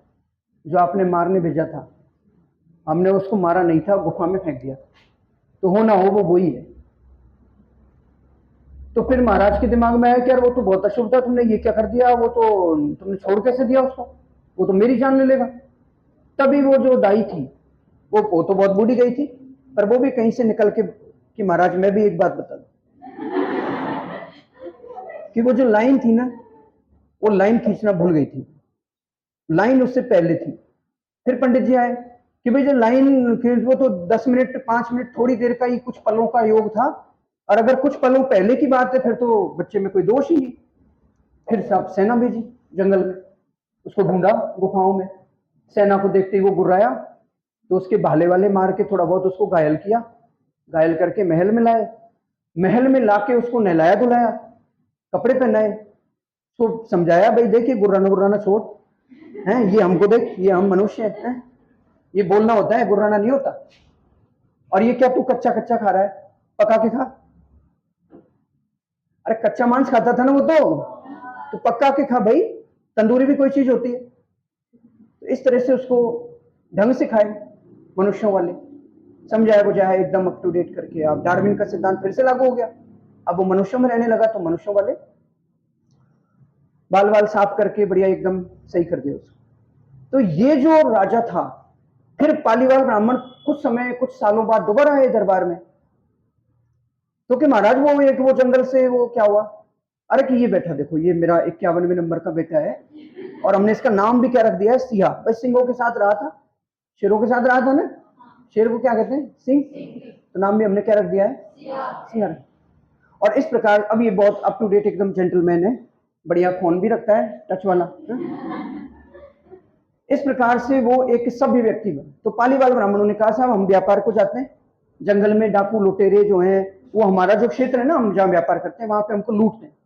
Speaker 1: जो आपने मारने भेजा था, हमने उसको मारा नहीं था, गुफा में फेंक दिया, तो हो ना हो वो वही है। तो फिर महाराज के दिमाग में आया कि यार वो तो बहुत अशुभ था, तुमने ये क्या कर दिया, वो तो तुमने छोड़ कैसे दिया उसको, वो तो मेरी जान ले लेगा। तभी वो जो दाई थी, वो तो बहुत बूढ़ी गई थी, पर वो भी कहीं से निकल के कि महाराज मैं भी एक बात बता दूं, कि वो जो लाइन थी ना, वो लाइन खींचना भूल गई थी, लाइन उससे पहले थी। फिर पंडित जी आए कि भाई जो लाइन, फिर वो तो 10 मिनट 5 मिनट थोड़ी देर का ही, कुछ पलों का योग था, और अगर कुछ पलों पहले की बात है फिर तो बच्चे में कोई दोष ही नहीं। फिर सब सेना भेजी जंगल में, उसको ढूंढा गुफाओं में, सेना को देखते ही वो गुर्राया, तो उसके भाले वाले मार के थोड़ा बहुत उसको घायल किया, घायल करके महल में लाए, महल में लाके उसको नहलाया धुलाया, कपड़े पहनाए, उसको समझाया भाई देखिए गुर्राना गुर्राना छोड़, है ये हमको देख, ये हम मनुष्य हैं, ये बोलना होता है, गुर्राना नहीं होता। और ये क्या तू कच्चा कच्चा खा रहा है, पका के खा। अरे कच्चा मांस खाता था ना वो तो पक्का के खा भाई, तंदूरी भी कोई चीज होती है। तो इस तरह से उसको ढंग से खाए मनुष्यों वाले, समझाया बुझाया एकदम अप टू डेट करके। अब डार्विन का सिद्धांत फिर से लागू हो गया, अब वो मनुष्यों में रहने लगा, तो मनुष्यों वाले बाल बाल साफ करके बढ़िया एकदम सही कर दिया उसको। तो ये जो राजा था, फिर पालीवाल ब्राह्मण कुछ समय कुछ सालों बाद दोबारा आए दरबार में, तो कि महाराज वो जंगल से वो क्या हुआ, अरे कि ये बैठा देखो, ये मेरा 51वें नंबर का बेटा है, और हमने इसका नाम भी क्या रख दिया है, सिंहा। भाई सिंहों के साथ रहा था, शेरों के साथ रहा था ना, शेर को क्या कहते हैं, सिंह, तो नाम भी हमने क्या रख दिया है, सिंहा। और इस प्रकार अब ये बहुत अप टू डेट एकदम जेंटलमैन है, बढ़िया फोन भी रखता है टच वाला, इस प्रकार से वो एक सभ्य व्यक्ति बने। तो पालीवाल ब्राह्मणों ने कहा साहब हम व्यापार को जाते हैं, जंगल में डाकू लुटेरे जो हैं वो हमारा जो क्षेत्र है ना, हम जहाँ व्यापार करते हैं वहां पे हमको लूटते हैं,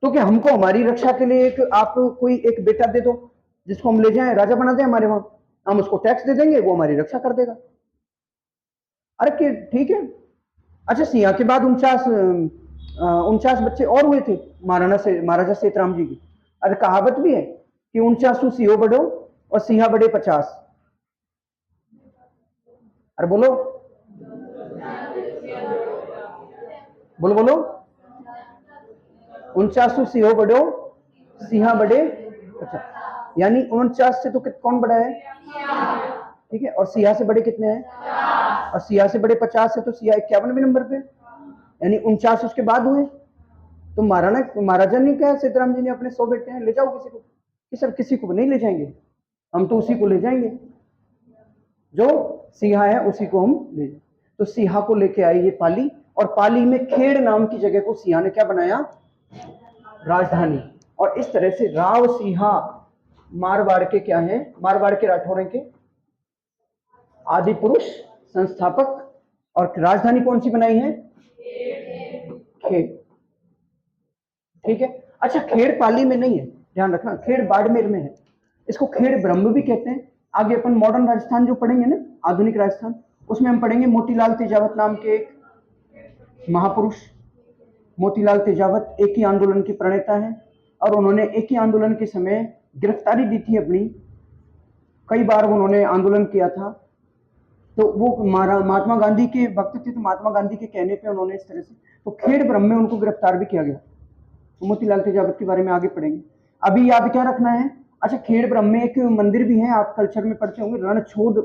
Speaker 1: तो क्या हमको हमारी रक्षा के लिए एक आप कोई एक बेटा दे दो जिसको हम ले जाएं, राजा बना दें हमारे वहां, हम उसको टैक्स दे देंगे, वो हमारी रक्षा कर देगा। अरे ठीक है। अच्छा, सिंहा के बाद 49 बच्चे और हुए थे महाराजा सेतराम जी की। अरे कहावत भी है कि 49 सिंहो बढ़ो और सिंहा बढ़े 50। अरे बोलो बोलो बोलो, 49 सिंहो बढ़ो सिंहा बढ़े 50, यानी 49 से तो कौन बड़ा है, ठीक है, और सिंहा से बड़े कितने हैं, और सिंहा से बड़े 50 है, तो सिंहा 51वें नंबर पे, यानी 49 उसके बाद हुए। तो महाराजा ने कहा सीताराम जी ने अपने 100 बेटे हैं, ले जाओ किसी को, कि सर किसी को नहीं ले जाएंगे, हम तो उसी को ले जाएंगे जो सिंहा है, उसी को हम ले जाएंगे। तो सिंहा को लेके आए ये पाली, और पाली में खेड़ नाम की जगह को सिंहा ने क्या बनाया, राजधानी। और इस तरह से राव सिंहा मारवाड़ के क्या है, मारवाड़ के राठौड़े के आदि पुरुष, संस्थापक, और राजधानी कौन सी बनाई है, खेड़। ठीक है। अच्छा, खेड़ पाली में नहीं है, ध्यान रखना, खेड़ बाड़मेर में है, इसको खेड़ ब्रह्म भी कहते हैं। आगे अपन मॉडर्न राजस्थान जो पढ़ेंगे ना, आधुनिक राजस्थान, उसमें हम पढ़ेंगे मोतीलाल तेजावत नाम के एक महापुरुष। मोतीलाल तेजावत एक ही आंदोलन के प्रणेता हैं, और उन्होंने एक ही आंदोलन के समय गिरफ्तारी दी थी अपनी, कई बार उन्होंने आंदोलन किया था। तो वो महात्मा गांधी के भक्त थे, तो महात्मा गांधी के कहने पे उन्होंने इस तरह से, तो खेड़ ब्रह्म में उनको गिरफ्तार भी किया गया। तो मोतीलाल तेजावत के बारे में आगे पढ़ेंगे, अभी याद क्या रखना है। अच्छा, खेड़ ब्रह्म में एक मंदिर भी है, आप कल्चर में पढ़ते होंगे, रणछोड़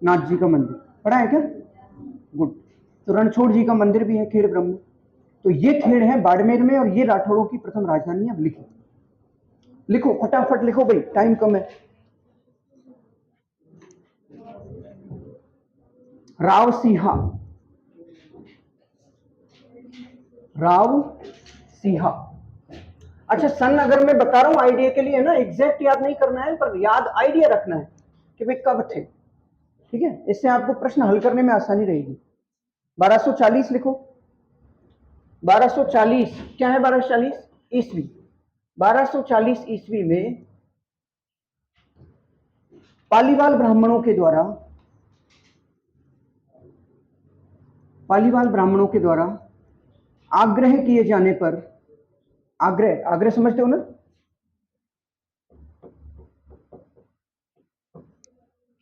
Speaker 1: नाथ जी का मंदिर, पढ़ा है क्या, गुड। तो रणछोड़ जी का मंदिर भी है खेड़ ब्रह्म में। तो ये खेड़ है बाड़मेर में, और ये राठौड़ों की प्रथम राजधानी। अब लिखो लिखो फटाफट लिखो भाई, टाइम कम है। राव सिंहा, राव सिंहा। अच्छा, सन अगर मैं बता रहा हूं आइडिया के लिए ना, एग्जैक्ट याद नहीं करना है, पर याद आइडिया रखना है कि भाई कब थे, ठीक है, इससे आपको प्रश्न हल करने में आसानी रहेगी। 1240 लिखो, 1240 क्या है, 1240 ईस्वी। 1240 ईस्वी में पालीवाल ब्राह्मणों के द्वारा आग्रह किए जाने पर, आग्रह समझते हो ना,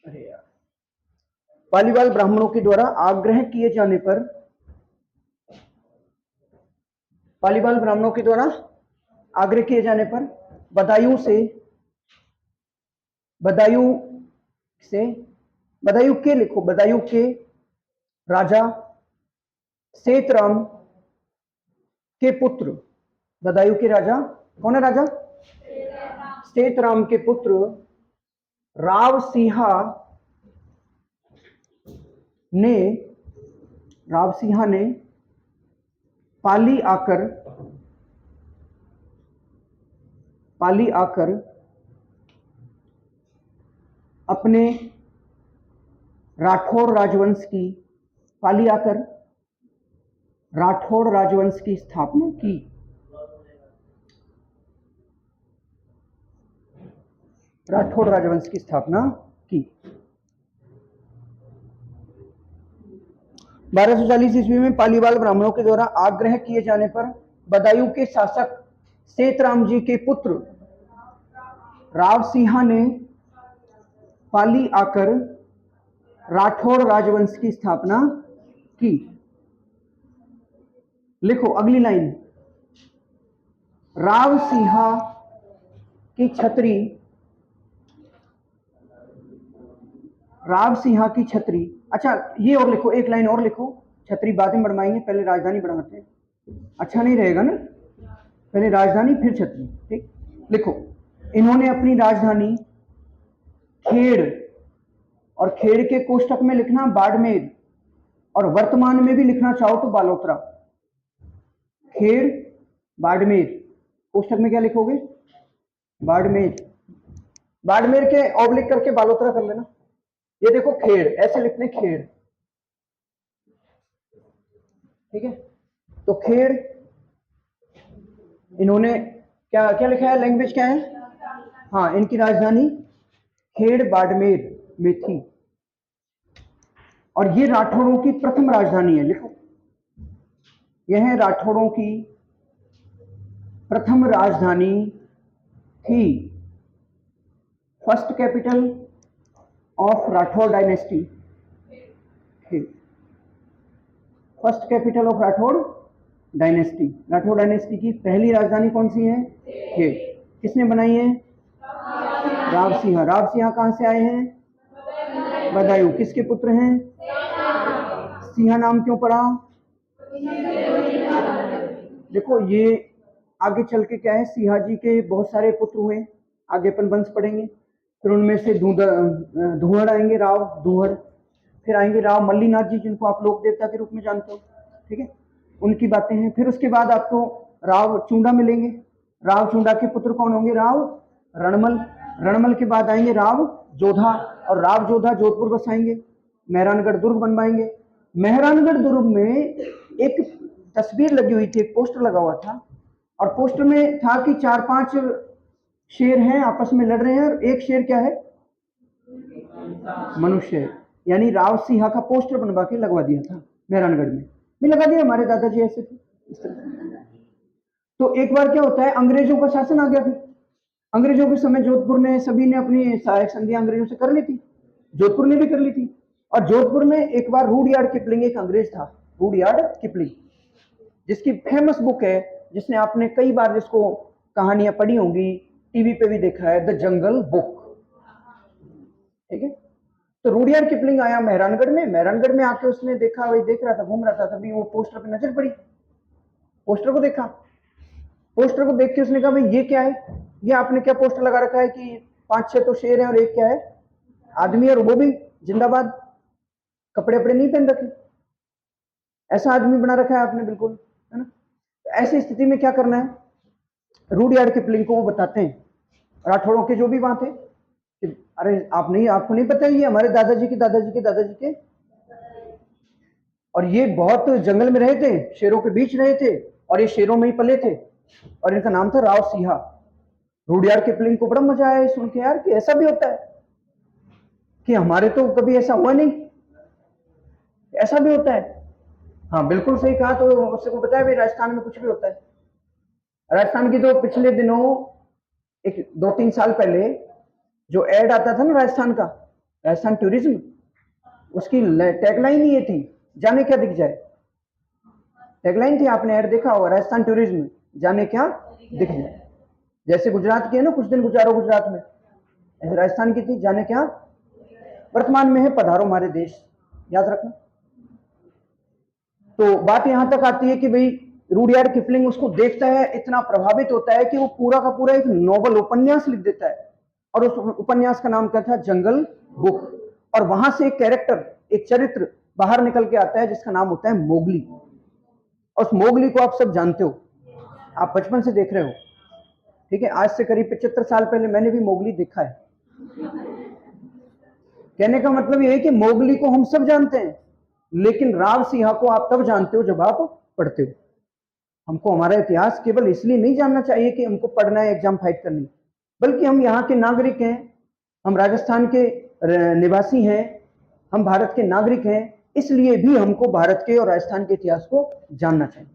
Speaker 1: अरे यार, पालीवाल ब्राह्मणों के द्वारा आग्रह किए जाने पर, पालीवाल ब्राह्मणों के द्वारा आग्रह किए जाने पर बदायूं बदायूं के लिखो, बदायूं के राजा सेतराम के पुत्र, बदायूं के राजा कौन है, राजा सेतराम के पुत्र राव सिंहा ने पाली आकर अपने राठौड़ राजवंश की स्थापना की। राठौड़ राजवंश की स्थापना की। 1240 ईस्वी में पालीवाल ब्राह्मणों के द्वारा आग्रह किए जाने पर बदायूं के शासक सेतराम जी के पुत्र राव सिंहा ने पाली आकर राठौड़ राजवंश की स्थापना की। लिखो अगली लाइन, राव सिंहा की छतरी। अच्छा, ये और लिखो, एक लाइन और लिखो, छतरी बाद में बनवाएंगे, पहले राजधानी बनवाते हैं, अच्छा नहीं रहेगा ना, पहले राजधानी फिर छतरी, ठीक। लिखो, इन्होंने अपनी राजधानी खेड़, और खेड़ के कोष्टक में लिखना बाड़मेर, और वर्तमान में भी लिखना चाहो तो बालोतरा। खेड़ बाड़मेर, कोष्टक में क्या लिखोगे, बाड़मेर। बाड़मेर के ऑब्लिक करके बालोतरा कर लेना। ये देखो खेड़, ऐसे लिखने खेड़, ठीक है। तो खेड़, इन्होंने क्या क्या लिखा है, लैंग्वेज क्या है, हाँ, इनकी राजधानी खेड़ बाड़मेर में थी, और ये राठौड़ों की प्रथम राजधानी है। लिखो, यह है राठौड़ों की प्रथम राजधानी थी, first capital of Rathore dynasty, first capital of Rathore dynasty. Rathore dynasty की पहली राजधानी कौन सी है, खेड़। किसने बनाई है, राव सिंह। राव सिंह कहां से आए हैं, बदायूं। किसके पुत्र हैं, सिंह नाम क्यों पड़ा, देखो ये आगे चल के क्या है, सिंहा जी के बहुत सारे पुत्र हुए, आगे अपन वंश पढ़ेंगे। फिर उनमें से धुहड़ आएंगे, राव धुहड़। फिर आएंगे राव मल्लीनाथ जी, जिनको आप लोक देवता के रूप में जानते हो, ठीक है, उनकी बातें हैं। फिर उसके बाद आपको राव चूंडा मिलेंगे। राव चूंडा के पुत्र कौन होंगे, राव रणमल। रणमल के बाद आएंगे राव जोधा, और राव जोधा जोधपुर बसाएंगे, मेहरानगढ़ दुर्ग बनवाएंगे। मेहरानगढ़ दुर्ग में एक तस्वीर लगी हुई थी, एक पोस्टर लगा हुआ था, और पोस्टर में था कि 4-5 शेर हैं आपस में लड़ रहे हैं, और एक शेर क्या है, मनुष्य है। यानी राव सिंह का पोस्टर बनवा के लगवा दिया था मेहरानगढ़ में, भी लगा दिया, हमारे दादाजी ऐसे थे इस तरह। तो एक बार क्या होता है, अंग्रेजों का शासन आ गया। फिर अंग्रेजों के समय जोधपुर ने, सभी ने अपनी सहायक संधियां अंग्रेजों से कर ली थी, जोधपुर ने भी कर ली थी। और जोधपुर में एक बार रूडयार्ड किपलिंग एक अंग्रेज था, रूडयार्ड किपलिंग, जिसकी फेमस बुक है, जिसने आपने कई बार जिसको कहानियां पढ़ी होंगी, टीवी पे भी देखा है, द जंगल बुक, ठीक है। तो रूडयार्ड किपलिंग आया मेहरानगढ़ में, मेहरानगढ़ में आके उसने देखा, वही देख रहा था, घूम रहा था, तभी वो पोस्टर पे नजर पड़ी, पोस्टर को देखा। पोस्टर को देख के उसने कहा, भाई ये क्या है, ये आपने क्या पोस्टर लगा रखा है कि 5-6 तो शेर हैं और एक क्या है, आदमी, और वो भी जिंदाबाद, कपड़े अपड़े नहीं पहन रखे, ऐसा आदमी बना रखा है आपने, बिल्कुल, है ना। ऐसी स्थिति में क्या करना है, रूडयार्ड किपलिंग को वो बताते हैं, राठौड़ों के जो भी वहां थे, कि अरे आप नहीं, आपको नहीं पता, ये हमारे दादाजी के दादाजी के दादाजी के, और ये बहुत जंगल में रहे थे, शेरों के बीच रहे थे, और ये शेरों में ही पले थे, और इनका नाम था राव सिंहा। रूडयार्ड किपलिंग को बड़ा मजा आया सुन के, यार कि ऐसा भी होता है, कि हमारे तो कभी ऐसा हुआ नहीं, ऐसा भी होता है। हाँ बिल्कुल सही कहा। तो उससे को बताया भाई राजस्थान में कुछ भी होता है। राजस्थान की तो पिछले दिनों, एक 2-3 साल पहले जो एड आता था ना राजस्थान का, राजस्थान टूरिज्म, उसकी टैगलाइन ही ये थी, जाने क्या दिख जाए। टैगलाइन थी, आपने एड देखा होगा, राजस्थान टूरिज्म, जाने क्या दिख जाए। जैसे गुजरात की है ना, कुछ दिन गुजारो गुजरात में, ऐसे राजस्थान की थी, जाने क्या वर्तमान में है, पधारो हमारे देश, याद रखना। तो बात यहां तक आती है कि भाई रूडयार्ड किपलिंग उसको देखता है, इतना प्रभावित होता है कि वो पूरा का पूरा एक नोवेल उपन्यास लिख देता है, और उस उपन्यास का नाम क्या था, जंगल बुक। और वहां से एक कैरेक्टर, एक चरित्र बाहर निकल के आता है, जिसका नाम होता है मोगली। और उस मोगली को आप सब जानते हो, आप बचपन से देख रहे हो, ठीक है। आज से करीब 75 साल पहले मैंने भी मोगली देखा है। कहने का मतलब यह है कि मोगली को हम सब जानते हैं, लेकिन राव सिंह को आप तब जानते हो जब आप पढ़ते हो। हमको हमारा इतिहास केवल इसलिए नहीं जानना चाहिए कि हमको पढ़ना है, एग्जाम फाइट करनी, बल्कि हम यहाँ के नागरिक हैं, हम राजस्थान के निवासी हैं, हम भारत के नागरिक हैं, इसलिए भी हमको भारत के और राजस्थान के इतिहास को जानना चाहिए।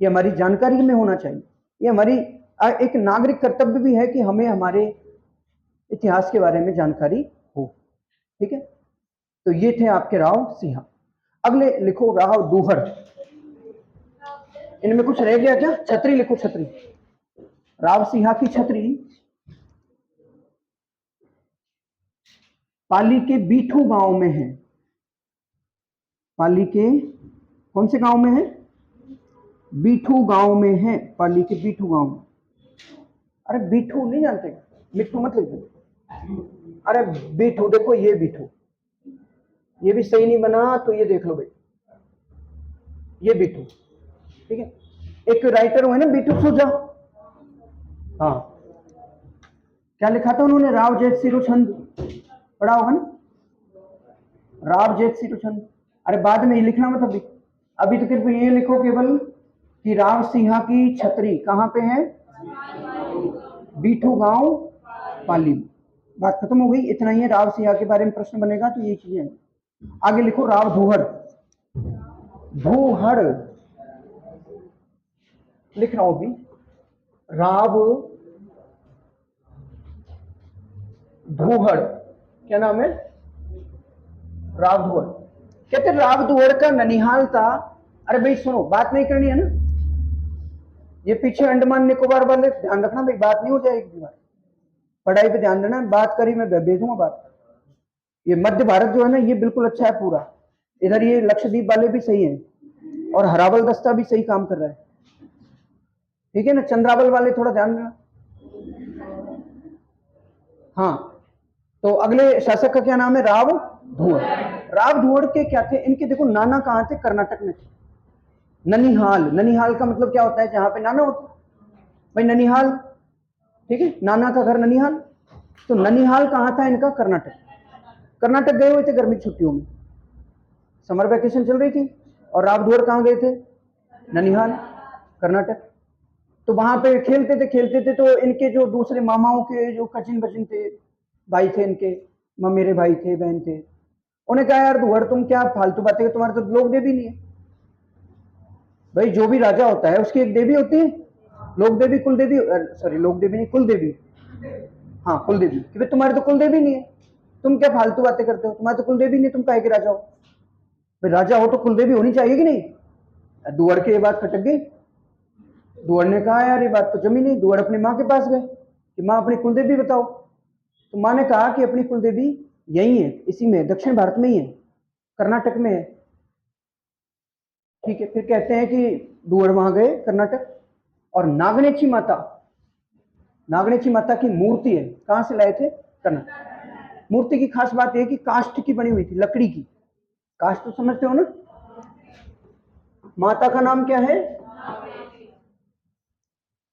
Speaker 1: ये हमारी जानकारी में होना चाहिए, ये हमारी एक नागरिक कर्तव्य भी है कि हमें हमारे इतिहास के बारे में जानकारी हो, ठीक है। तो ये थे आपके राव सिंह। अगले लिखो राव दूहर। इनमें कुछ रह गया क्या, छतरी लिखो, छतरी। राव सिंह की छतरी पाली के बीठू गांव में है। पाली के कौन से गांव में है, बीठू गांव में है, पाली के बीठू गांव में। अरे बीठू नहीं जानते, मिट्ठू मत लिखो, अरे बीठू, देखो ये बीठू, ये भी सही नहीं बना तो ये देख लो भाई, ये बीठू, ठीक है। एक राइटर हुए ना बीठू सुजा, हाँ, क्या लिखा था उन्होंने? राव जेठ सिरु छंद पढ़ा होगा ना, राव जेठ सिरु छंद। अरे बाद में ये लिखना मत अभी, अभी तो सिर्फ ये लिखो केवल कि राव सिंहा की छतरी कहाँ पे है? बीठू गांव पाली। बात खत्म हो गई, इतना ही है। राव सिंहा के बारे में प्रश्न बनेगा तो ये चीजें हैं। आगे लिखो राव धूहड़। धूहड़ लिख रहा हूं अभी। राव धूहड़, क्या नाम है? राव धूहड़। कहते राव धूहड़ का ननिहाल था। अरे भाई सुनो, बात नहीं करनी है ना, ये पीछे अंडमान निकोबार वाले ध्यान रखना भाई, बात नहीं हो जाएगी। पढ़ाई पे ध्यान देना, बात करी मैं भेजूंगा बात। ये मध्य भारत जो है ना, ये बिल्कुल अच्छा है पूरा। इधर ये लक्षद्वीप वाले भी सही हैं और हरावल दस्ता भी सही काम कर रहा है, ठीक है ना। चंद्रावल वाले थोड़ा ध्यान देना। हाँ, तो अगले शासक का क्या नाम है? राव धूहड़। राव धूहड़ के क्या थे? इनके देखो नाना कहाँ थे? कर्नाटक में थे। ननिहाल, ननिहाल का मतलब क्या होता है? जहां पे नाना होता भाई, ननिहाल, ठीक है। नाना का घर ननिहाल, तो ननिहाल कहाँ था इनका? कर्नाटक। कर्नाटक गए हुए थे गर्मी की छुट्टियों में, समर वैकेशन चल रही थी, और राव धूहड़ कहाँ गए थे? ननिहाल, कर्नाटक। तो वहां पे खेलते थे। तो इनके जो दूसरे मामाओं के जो कजिन बजिन थे, भाई थे इनके, मेरे भाई थे, बहन थे, उन्हें कहा यार धूहड़ तुम क्या फालतू बातें, तुम्हारे तो लोक देवी नहीं है। भाई जो भी राजा होता है उसकी एक देवी होती है, लोक देवी, कुल देवी, सॉरी लोक देवी नहीं, कुल देवी। हाँ कुल देवी, कि भाई तुम्हारे तो कुल देवी नहीं है, तुम क्या फालतू बातें करते हो, तुम्हारे तो कुल देवी नहीं, तुम काहे के राजा हो? भाई राजा हो तो कुल देवी होनी चाहिए कि नहीं? धूहड़ की ये बात खटक गई। धूहड़ ने कहा यार ये बात तो जमी नहीं। धूहड़ अपनी माँ के पास गए कि माँ अपनी कुलदेवी बताओ। तो माँ ने कहा कि अपनी कुलदेवी यही है, इसी में, दक्षिण भारत में ही है, कर्नाटक में है। ठीक है, फिर कहते हैं कि धूहड़ वहां गए कर्नाटक, और नागनेची माता, नागनेची माता की मूर्ति है, कहां से लाए थे? कर्नाटक। मूर्ति की खास बात यह कि काष्ठ की बनी हुई थी, लकड़ी की। काष्ठ तो समझते हो ना? माता का नाम क्या है?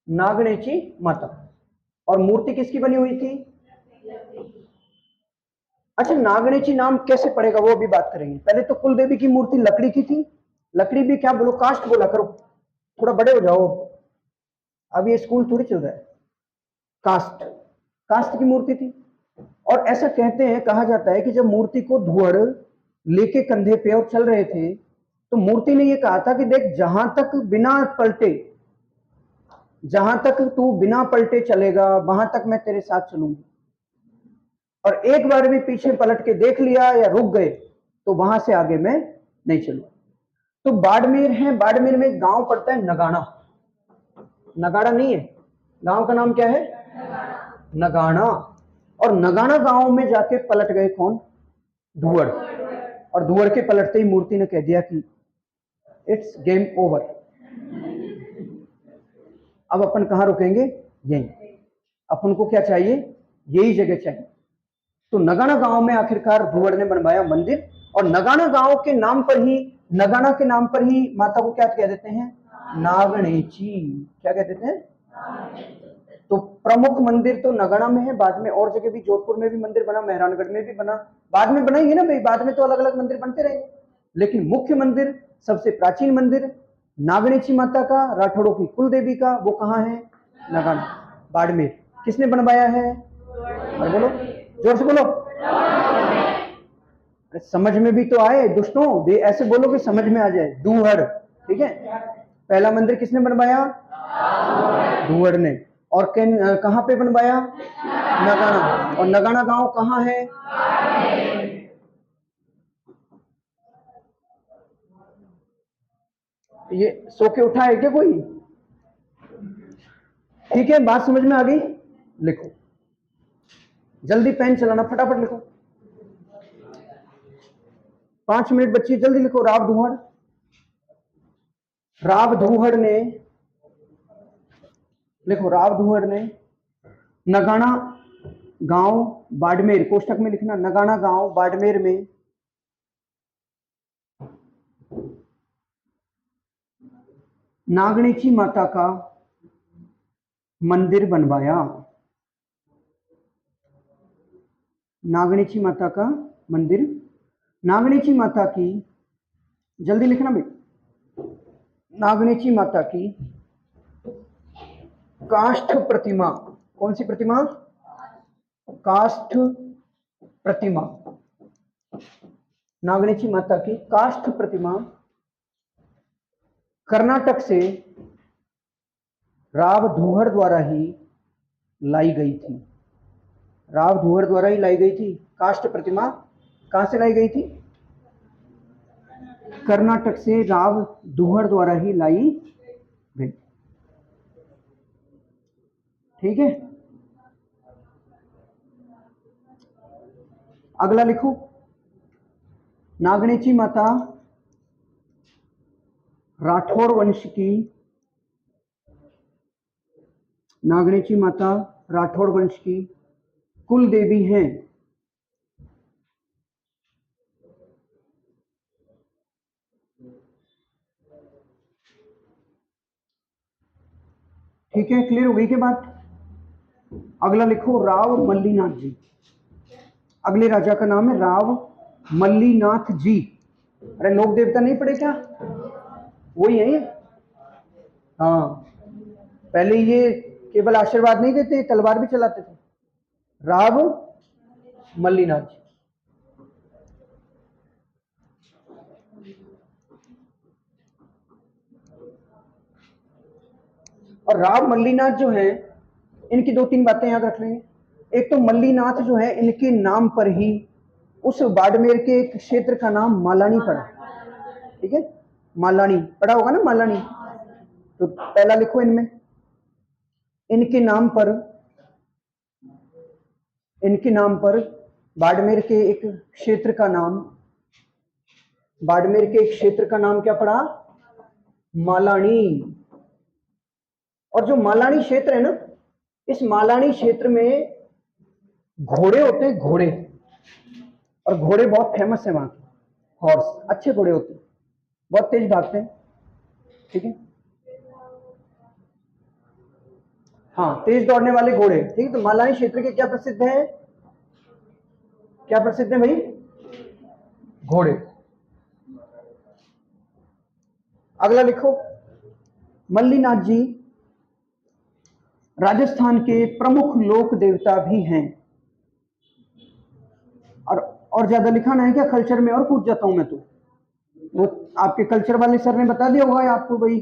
Speaker 1: नागनेची माता। और मूर्ति किसकी बनी हुई थी? अच्छा, नागनेची नाम कैसे पड़ेगा वो भी बात करेंगे। पहले तो कुलदेवी की मूर्ति लकड़ी की थी। लकड़ी भी क्या बोलो, काष्ठ बोला करो, थोड़ा बड़े हो जाओ, अब ये स्कूल थोड़ी चल रहा है। काष्ठ, काष्ठ की मूर्ति थी। और ऐसा कहते हैं, कहा जाता है कि जब मूर्ति को धूहड़ लेके कंधे पे और चल रहे थे, तो मूर्ति ने ये कहा था कि देख, जहां तक बिना पलटे, जहां तक तू बिना पलटे चलेगा वहां तक मैं तेरे साथ चलूंगी, और एक बार भी पीछे पलट के देख लिया या रुक गए तो वहां से आगे मैं नहीं चलूंगा। तो बाड़मेर है, बाड़मेर में एक गांव पड़ता है नगाना। नगाड़ा नहीं है, गांव का नाम क्या है? नगाना। और नगाना गांव में जाके पलट गए कौन? धूहड़। और धूहड़ के पलटते ही मूर्ति ने कह दिया कि इट्स गेम ओवर, अब अपन कहां रुकेंगे? यहीं। अपन को क्या चाहिए? यही जगह चाहिए। तो नगाना गांव में आखिरकार धूहड़ ने बनवाया मंदिर, और नगाना गांव के नाम पर ही, नगाना के नाम पर ही माता को क्या कह देते हैं? नागणेची। क्या कह देते हैं? तो प्रमुख मंदिर तो नगाना में है, बाद में और जगह भी, जोधपुर में भी मंदिर बना, मेहरानगढ़ में भी बना, बाद में बनाएंगे ना भाई, बाद में तो अलग अलग मंदिर बनते रहेंगे। लेकिन मुख्य मंदिर, सबसे प्राचीन मंदिर नागणेची माता का, राठौड़ों की कुल देवी का, वो कहाँ है? नगाना, बाड़मेर। किसने बनवाया है? और बोलो, जोर से बोलो। समझ में भी तो आए दुष्टों, ऐसे बोलो कि समझ में आ जाए। धूहड़, ठीक है। पहला मंदिर किसने बनवाया? धूहड़ ने। और कहां पे बनवाया? नगाना। और नगाना गांव कहां है? ये सो के उठा है क्या कोई? ठीक है, बात समझ में आ गई? लिखो, जल्दी पेन चलाना, फटाफट लिखो, 5 मिनट बच्ची, जल्दी लिखो। राव धूहड़, राव धूहड़ ने, लिखो, राव धूहड़ ने नगाना गांव बाड़मेर, कोष्टक में लिखना, नगाना गांव बाड़मेर में नागणेची माता का मंदिर बनवाया। नागणेची माता का मंदिर। नागणेची माता की, जल्दी लिखना भाई, नागणेची माता की काष्ठ प्रतिमा, कौन सी प्रतिमा? काष्ठ प्रतिमा। नागणेची माता की काष्ठ प्रतिमा कर्नाटक से राव धूहर द्वारा ही लाई गई थी। राव धूहर द्वारा ही लाई गई थी। काष्ठ प्रतिमा कहां से लाई गई थी? कर्नाटक से राव धूहर द्वारा ही लाई गई। ठीक है, अगला लिखो। नागणेची माता राठौर वंश की, नागणेची माता राठौर वंश की कुल देवी हैं। ठीक है, क्लियर हो गई के बात? अगला लिखो राव मल्लीनाथ जी। अगले राजा का नाम है राव मल्लीनाथ जी। अरे लोक देवता नहीं पढ़े क्या? वही है ये। हाँ, पहले ये केवल आशीर्वाद नहीं देते, तलवार भी चलाते थे। राव मल्लीनाथ जी। और राव मल्लीनाथ जो है, इनकी दो तीन बातें याद रख लेंगे। एक तो मल्लीनाथ जो है, इनके नाम पर ही उस बाड़मेर के एक क्षेत्र का नाम मालानी पड़ा। ठीक है, मालानी पड़ा होगा ना, मालानी। तो पहला लिखो इनमें, इनके नाम पर, इनके नाम पर बाड़मेर के एक क्षेत्र का नाम, बाड़मेर के एक क्षेत्र का नाम क्या पड़ा? मालानी। और जो मालानी क्षेत्र है ना, इस मालानी क्षेत्र में घोड़े होते हैं, घोड़े। और घोड़े बहुत फेमस है वहां के, हॉर्स अच्छे घोड़े होते हैं, बहुत तेज भागते हैं। ठीक है, हाँ, तेज दौड़ने वाले घोड़े। ठीक है, तो मालानी क्षेत्र के क्या प्रसिद्ध है? क्या प्रसिद्ध है भाई? घोड़े। अगला लिखो, मल्लीनाथ जी राजस्थान के प्रमुख लोक देवता भी हैं। और ज्यादा लिखाना है क्या? कल्चर में और कूद जाता हूं मैं तो। वो आपके कल्चर वाले सर ने बता दिया होगा आपको भाई,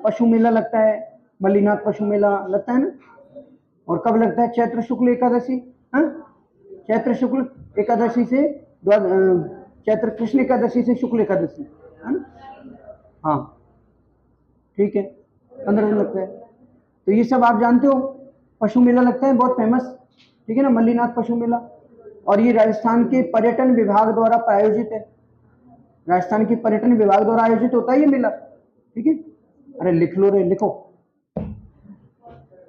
Speaker 1: पशु मेला लगता है, मल्लीनाथ पशु मेला लगता है ना। और कब लगता है? चैत्र शुक्ल एकादशी। हाँ, चैत्र शुक्ल एकादशी से चैत्र कृष्ण एकादशी से शुक्ल एकादशी, है ना? हाँ, ठीक है, 15 दिन लगता है। तो ये सब आप जानते हो, पशु मेला लगता है बहुत फेमस। ठीक है ना, मल्लीनाथ पशु मेला। और ये राजस्थान के पर्यटन विभाग द्वारा प्रायोजित है। राजस्थान के पर्यटन विभाग द्वारा आयोजित होता है ये मेला। ठीक है, अरे लिख लो रे, लिखो।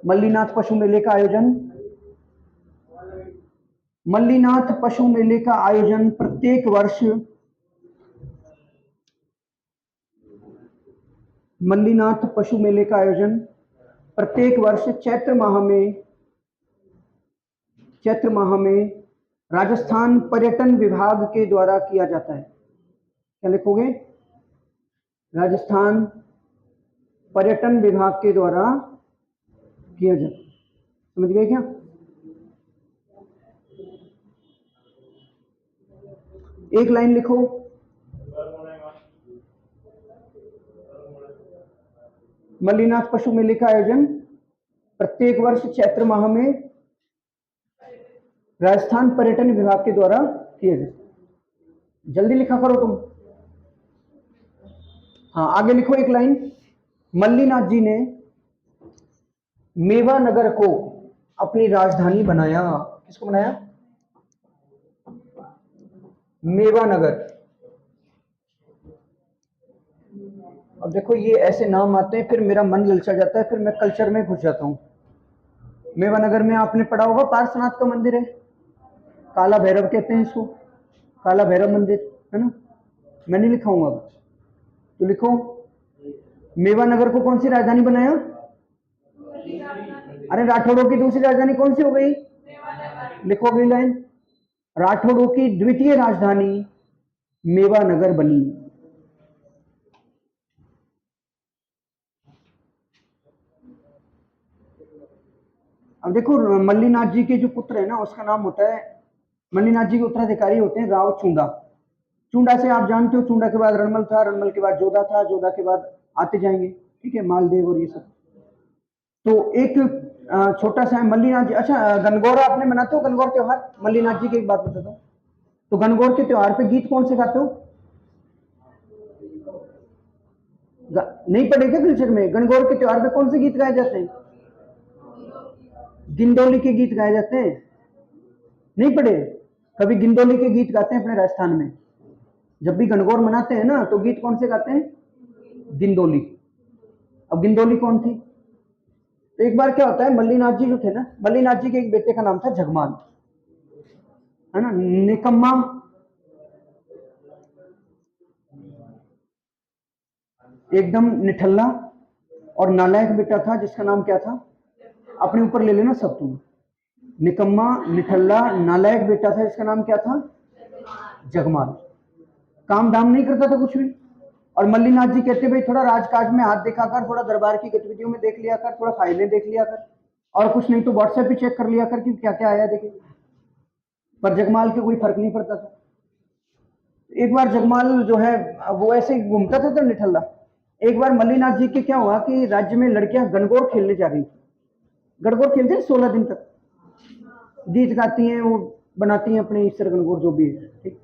Speaker 1: मल्लीनाथ पशु मेले का आयोजन, मल्लीनाथ पशु मेले का आयोजन प्रत्येक वर्ष, मल्लीनाथ पशु मेले का आयोजन प्रत्येक वर्ष चैत्र माह में, चैत्र माह में राजस्थान पर्यटन विभाग के द्वारा किया जाता है। क्या लिखोगे? राजस्थान पर्यटन विभाग के द्वारा किया जाता है। समझ गए क्या? एक लाइन लिखो, मल्लीनाथ पशु मेले का आयोजन प्रत्येक वर्ष चैत्र माह में राजस्थान पर्यटन विभाग के द्वारा किया जाता है। जल्दी लिखा करो तुम। हाँ, आगे लिखो एक लाइन, मल्लीनाथ जी ने मेवा नगर को अपनी राजधानी बनाया। किसको बनाया? मेवा नगर। अब देखो, ये ऐसे नाम आते हैं, फिर मेरा मन ललचा जाता है, फिर मैं कल्चर में घुस जाता हूँ। मेवा नगर में आपने पढ़ा होगा, पार्श्वनाथ का मंदिर है, काला भैरव कहते हैं इसको, काला भैरव मंदिर, है ना। मैं नहीं लिखाऊंगा अब, तो लिखो, मेवा नगर को कौन सी राजधानी बनाया? अरे राठौड़ों की दूसरी राजधानी कौन सी हो गई? लिखो अगली लाइन, राठौड़ों की द्वितीय राजधानी मेवानगर बनी। अब देखो मल्लीनाथ जी के जो पुत्र है ना, उसका नाम होता है, मल्लीनाथ जी के उत्तराधिकारी होते हैं राव चूंडा। चूंडा से आप जानते हो, चूंडा के बाद रणमल था, रणमल के बाद जोधा था, जोधा के बाद आते जाएंगे, ठीक है, मालदेव और ये सब। तो एक छोटा सा है मल्लीनाथ जी। अच्छा, गणगौर आपने मनाते हो, गणगौर त्योहार? मल्लीनाथ जी की एक बात बताता हूँ। तो गणगौर के त्योहार पे गीत कौन से गाते हो? नहीं पढ़े क्या कल्चर में? गणगौर के त्योहार पे कौन से गीत गाए जाते हैं? गिंडोली के गीत गाए जाते हैं। नहीं पढ़े? कभी गिंडोली के गीत गाते हैं अपने राजस्थान में। जब भी गणगौर मनाते हैं ना, तो गीत कौन से गाते हैं? गिंडोली। अब गिंडोली कौन थी? तो एक बार क्या होता है, मल्लीनाथ जी जो थे ना, मल्लीनाथ जी के एक बेटे का नाम था जगमाल, है ना, निकम्मा, एकदम निठल्ला और नालायक बेटा था, जिसका नाम क्या था? अपने ऊपर ले लेना सब तुम। निकम्मा, निठल्ला, नालायक बेटा था, जिसका नाम क्या था? जगमाल। काम धाम नहीं करता था कुछ भी। और मल्लीनाथ जी कहते भाई थोड़ा राजकाज में हाथ दिखा कर, थोड़ा दरबार की गतिविधियों में देख लिया कर, थोड़ा फाइलें देख लिया कर, और कुछ नहीं तो व्हाट्सएप भी चेक कर लिया कर कि क्या क्या आया देखे। पर जगमाल के कोई फर्क नहीं पड़ता था। एक बार जगमाल जो है वो ऐसे ही घूमता था तो निठल्ला। एक बार मल्लीनाथ जी के क्या हुआ कि राज्य में लड़कियां गणगौर खेलने जा रही थी। गणगौर खेलते हैं 16 दिन तक, गीत गाती हैं, वो बनाती हैं अपने ईश्वर गणगौर जो भी है, ठीक।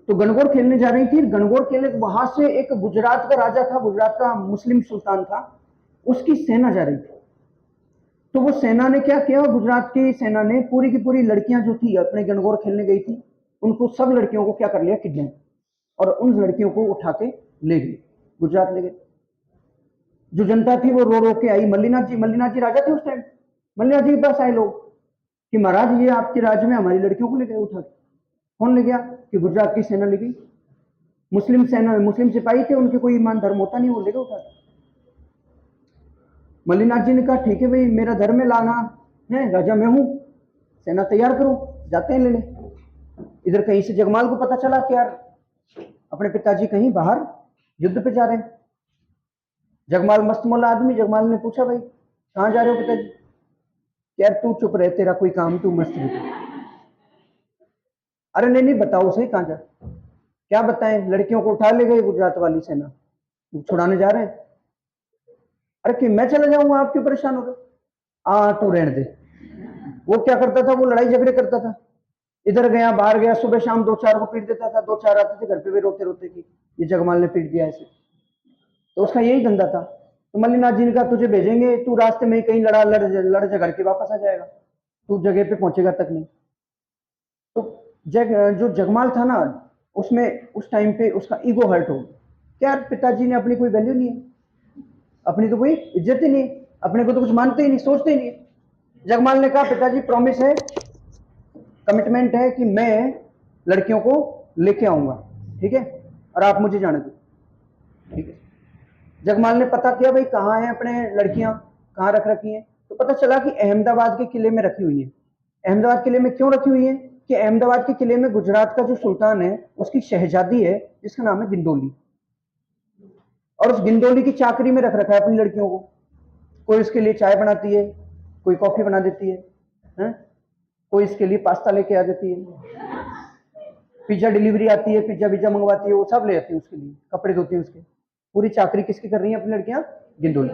Speaker 1: तो गणगौर खेलने जा रही थी। गणगौर खेलने वहां से एक गुजरात का राजा था, गुजरात का मुस्लिम सुल्तान था, उसकी सेना जा रही थी। तो वो सेना ने क्या किया, गुजरात की सेना ने पूरी की पूरी लड़कियां जो थी अपने गणगौर खेलने गई थी, उनको सब लड़कियों को क्या कर लिया, किडनैप, और उन लड़कियों को उठा के ले गए, गुजरात ले गए। जो जनता थी वो रो रो के आई। मल्लीनाथ जी राजा थे उस टाइम। मल्लीनाथ जी के पास आए लोग कि महाराज ये आपके राज्य में हमारी लड़कियों को ले गए उठा के। कौन ले गया? कि गुजरात की सेना ले गई। मुस्लिम सेना, मुस्लिम सिपाही थे, उनके कोई ईमान धर्म होता नहीं, वो ले गए उठा के। मल्लीनाथ जी ने कहा ठीक है भाई, मेरा धर्म में लाना है, राजा मैं हूं, सेना तैयार करो, जाते हैं लेने। इधर कहीं से जगमाल को पता चला कि यार अपने पिताजी कहीं बाहर युद्ध पे जा रहे हैं। जगमाल मस्त मौला आदमी, जगमाल ने पूछा भाई कहाँ जा रहे हो पिताजी? यार तू चुप रहे, तेरा कोई काम, तू मस्त रहे। अरे नहीं नहीं, बताओ सही कहाँ जा? क्या बताएं, लड़कियों को उठा ले गई गुजरात वाली सेना, छुड़ाने जा रहे हैं। अरे कि मैं चला जाऊंगा, आप क्यों परेशान हो गए? तू रहने दे। वो क्या करता था, वो लड़ाई झगड़े करता था, इधर गया बाहर गया, सुबह शाम दो चार को पीट देता था, दो चार आते थे घर पे भी रोते रोते कि ये जगमाल ने पीट दिया ऐसे। तो उसका यही धंधा था। तो मल्लीनाथ जी ने कहा तुझे भेजेंगे, तू रास्ते में कहीं लड़ झगड़ के वापस आ जाएगा, तू जगह पे पहुंचेगा तक नहीं। तो जो जगमाल था ना, उसमें उस टाइम पे उसका ईगो हर्ट हो गया। क्या पिताजी ने अपनी कोई वैल्यू नहीं है, अपनी तो कोई इज्जत ही नहीं, अपने को तो कुछ मानते ही नहीं, सोचते ही नहीं। जगमाल ने कहा पिताजी प्रॉमिस है, कमिटमेंट है कि मैं लड़कियों को लेके आऊंगा, ठीक है, और आप मुझे जाने दो, ठीक है। जगमाल ने पता किया भाई कहाँ है अपने लड़कियां, कहाँ रख रखी हैं। तो पता चला कि अहमदाबाद के किले में रखी हुई है। अहमदाबाद किले में क्यों रखी हुई है? कि अहमदाबाद के किले में गुजरात का जो सुल्तान है उसकी शहजादी है, जिसका नाम है गिंडोली, और उस गिंडोली की चाकरी में रख रखा है अपनी लड़कियों को। कोई उसके लिए चाय बनाती है, कोई कॉफी बना देती है? कोई इसके लिए पास्ता लेके आ देती है, पिज्जा डिलीवरी आती है, पिज्जा पिज्जा मंगवाती है, वो सब ले आती है उसके लिए, कपड़े धोती है उसके। पूरी चाकरी किसकी कर रही है अपनी लड़कियां? गिंडोली।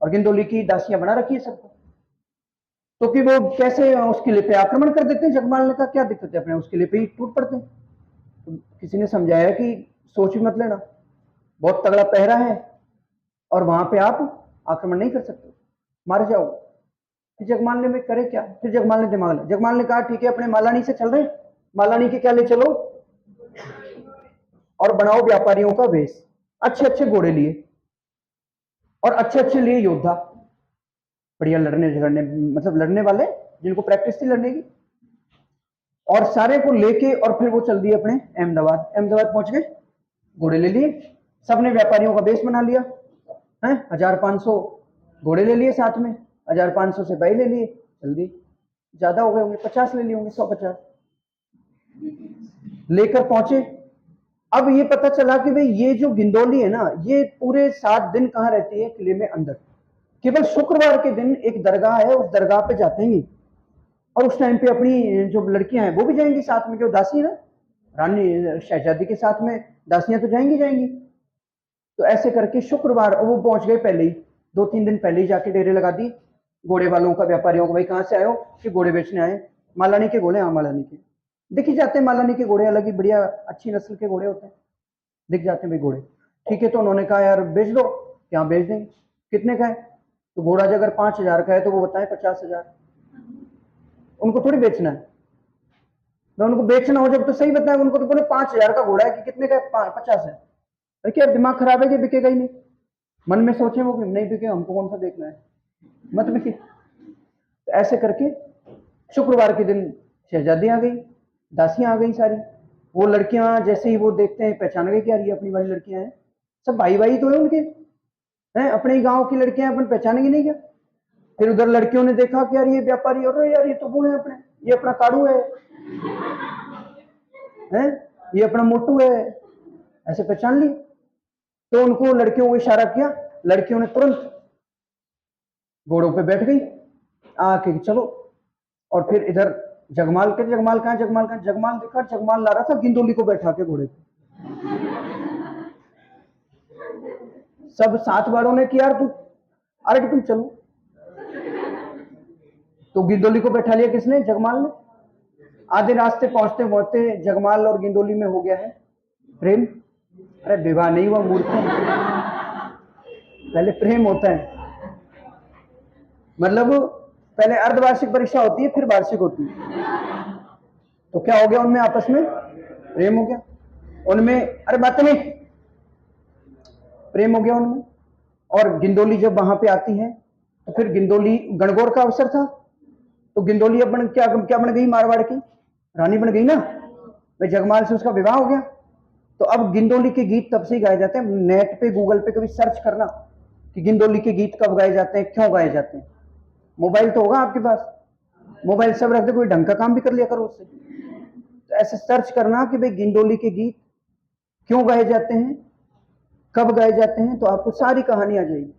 Speaker 1: और गिंडोली की दासियां बना रखी है सबको। तो कि वो कैसे उस किले पे आक्रमण कर देते हैं। जगमाल ने कहा क्या दिक्कत है, अपने उस किले पे ही टूट पड़ते हैं। तो किसी ने समझाया कि सोच भी मत लेना, बहुत तगड़ा पहरा है और वहां पे आप आक्रमण नहीं कर सकते, मारे जाओगे। फिर जगमाल ने करे क्या? फिर जगमाल ने दिमाग लगा, जगमाल ने कहा ठीक है अपने मालानी से चल रहे, मालानी के क्या ले चलो और बनाओ व्यापारियों का वेश, अच्छे अच्छे घोड़े लिए और अच्छे अच्छे लिए योद्धा, बढ़िया लड़ने झगड़ने, मतलब लड़ने वाले जिनको प्रैक्टिस थी लड़ने की, और सारे को लेके और फिर वो चल दिए अपने अहमदाबाद। अहमदाबाद पहुंच गए, घोड़े ले लिए, सबने व्यापारियों का बेस बना लिया है, 1500 घोड़े ले लिए साथ में, 1500 सिपाही ले लिए, चल दिए। ज्यादा हो गए होंगे, 50 ले लिए होंगे, 150। लेकर पहुंचे। अब ये पता चला कि भाई ये जो गिंदोली है ना, ये पूरे 7 दिन कहाँ रहती है? किले में अंदर। केवल शुक्रवार के दिन एक दरगाह है, उस दरगाह पे जाते हैं, और उस टाइम पे अपनी जो लड़कियां हैं वो भी जाएंगी साथ में, जो दासी है ना रानी शहजादी के साथ में, दासियां तो जाएंगी जाएंगी। तो ऐसे करके शुक्रवार वो पहुंच गए पहले ही, 2-3 दिन पहले ही जाके डेरे लगा दी घोड़े वालों का, व्यापारियों को, भाई कहाँ से आए हो? कि घोड़े बेचने आए। मालानी के घोड़े? हाँ मालानी के। दिख ही जाते हैं मालानी के घोड़े, अलग ही बढ़िया अच्छी नस्ल के घोड़े होते हैं, दिख जाते हैं भाई घोड़े। ठीक है, तो उन्होंने कहा यार बेच दो। क्या बेच देंगे? कितने का है? तो घोड़ा अगर 5,000 का है तो वो बताए 50,000। उनको थोड़ी बेचना है, मैं उनको बेचना हो जब तो सही बताया, उनको तो बोले 5,000 का घोड़ा है, कि कितने का? 50 है। अरे क्या दिमाग खराब है कि बिकेगा ही नहीं? मन में सोचे वो कि नहीं बिके, हमको कौन सा देखना है, मत बिके। तो ऐसे करके शुक्रवार के दिन शहजादी आ गई, दासियां आ गई सारी। वो लड़कियां जैसे ही वो देखते हैं पहचान गए कि यार ये अपनी वाली लड़कियां हैं, सब भाई भाई तो है उनके, हैं अपने ही गांव की लड़कियां, अपन पहचानेंगे नहीं क्या? फिर उधर लड़कियों ने देखा कि यार ये व्यापारी, और यार ये तो वो है अपने, ये अपना काड़ू है, हैं ये अपना मोटू है, ऐसे पहचान ली। तो उनको लड़कियों को इशारा किया, लड़कियों ने तुरंत घोड़ों पे बैठ गई आके, चलो। और फिर इधर जगमाल के, जगमाल कहाँ? जगमाल कहाँ? जगमाल देखा, जगमाल ला रहा था गिंदोली को बैठा के घोड़े पे। सब साथ वालों ने कि यार तू, अरे कि तुम चलो। तो गिंदोली को बैठा लिया किसने? जगमाल ने। आधे रास्ते पहुंचते पहुंचते जगमाल और गिंदोली में हो गया है प्रेम। अरे विवाह नहीं हुआ मूर्ख, पहले प्रेम होता है, मतलब पहले अर्धवार्षिक परीक्षा होती है, फिर वार्षिक होती है। तो क्या हो गया उनमें? आपस में प्रेम हो गया उनमें, अरे बात नहीं, प्रेम हो गया उनमें। और गिंदोली जब वहां पे आती है तो फिर गिंदोली, गणगौर का अवसर था, तो गिंदोली अब क्या क्या बन गई? मारवाड़ की रानी बन गई ना, भाई जगमाल से उसका विवाह हो गया। तो अब गिंदोली के गीत तब से गाए जाते हैं। नेट पे गूगल पे कभी सर्च करना कि गिंदोली के गीत कब गाए जाते हैं, क्यों गाए जाते हैं। मोबाइल तो होगा आपके पास, मोबाइल सब रख दे, कोई ढंग का काम भी कर लिया करो उससे। तो ऐसे सर्च करना कि भाई गिंदोली के गीत क्यों गाए जाते हैं, कब गाए जाते हैं, तो आपको सारी कहानी आ जाएगी।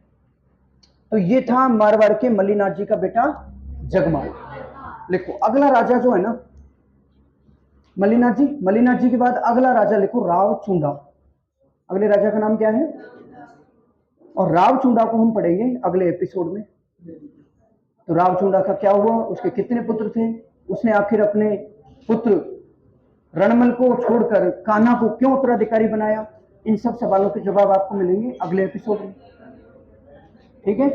Speaker 1: तो ये था मारवाड़ के मल्लीनाथ जी का बेटा जगमाल। लिखो अगला राजा जो है ना मल्लीनाथ जी, मल्लीनाथ जी के बाद अगला राजा लिखो रावचुंडा। अगले राजा का नाम क्या है? और रावचुंडा को हम पढ़ेंगे अगले एपिसोड में। तो रावचुंडा का क्या हुआ, उसके कितने पुत्र थे, उसने आखिर अपने पुत्र रणमल को छोड़कर कान्हा को क्यों उत्तराधिकारी बनाया, इन सब सवालों के जवाब आपको मिलेंगे अगले एपिसोड में। ठीक है।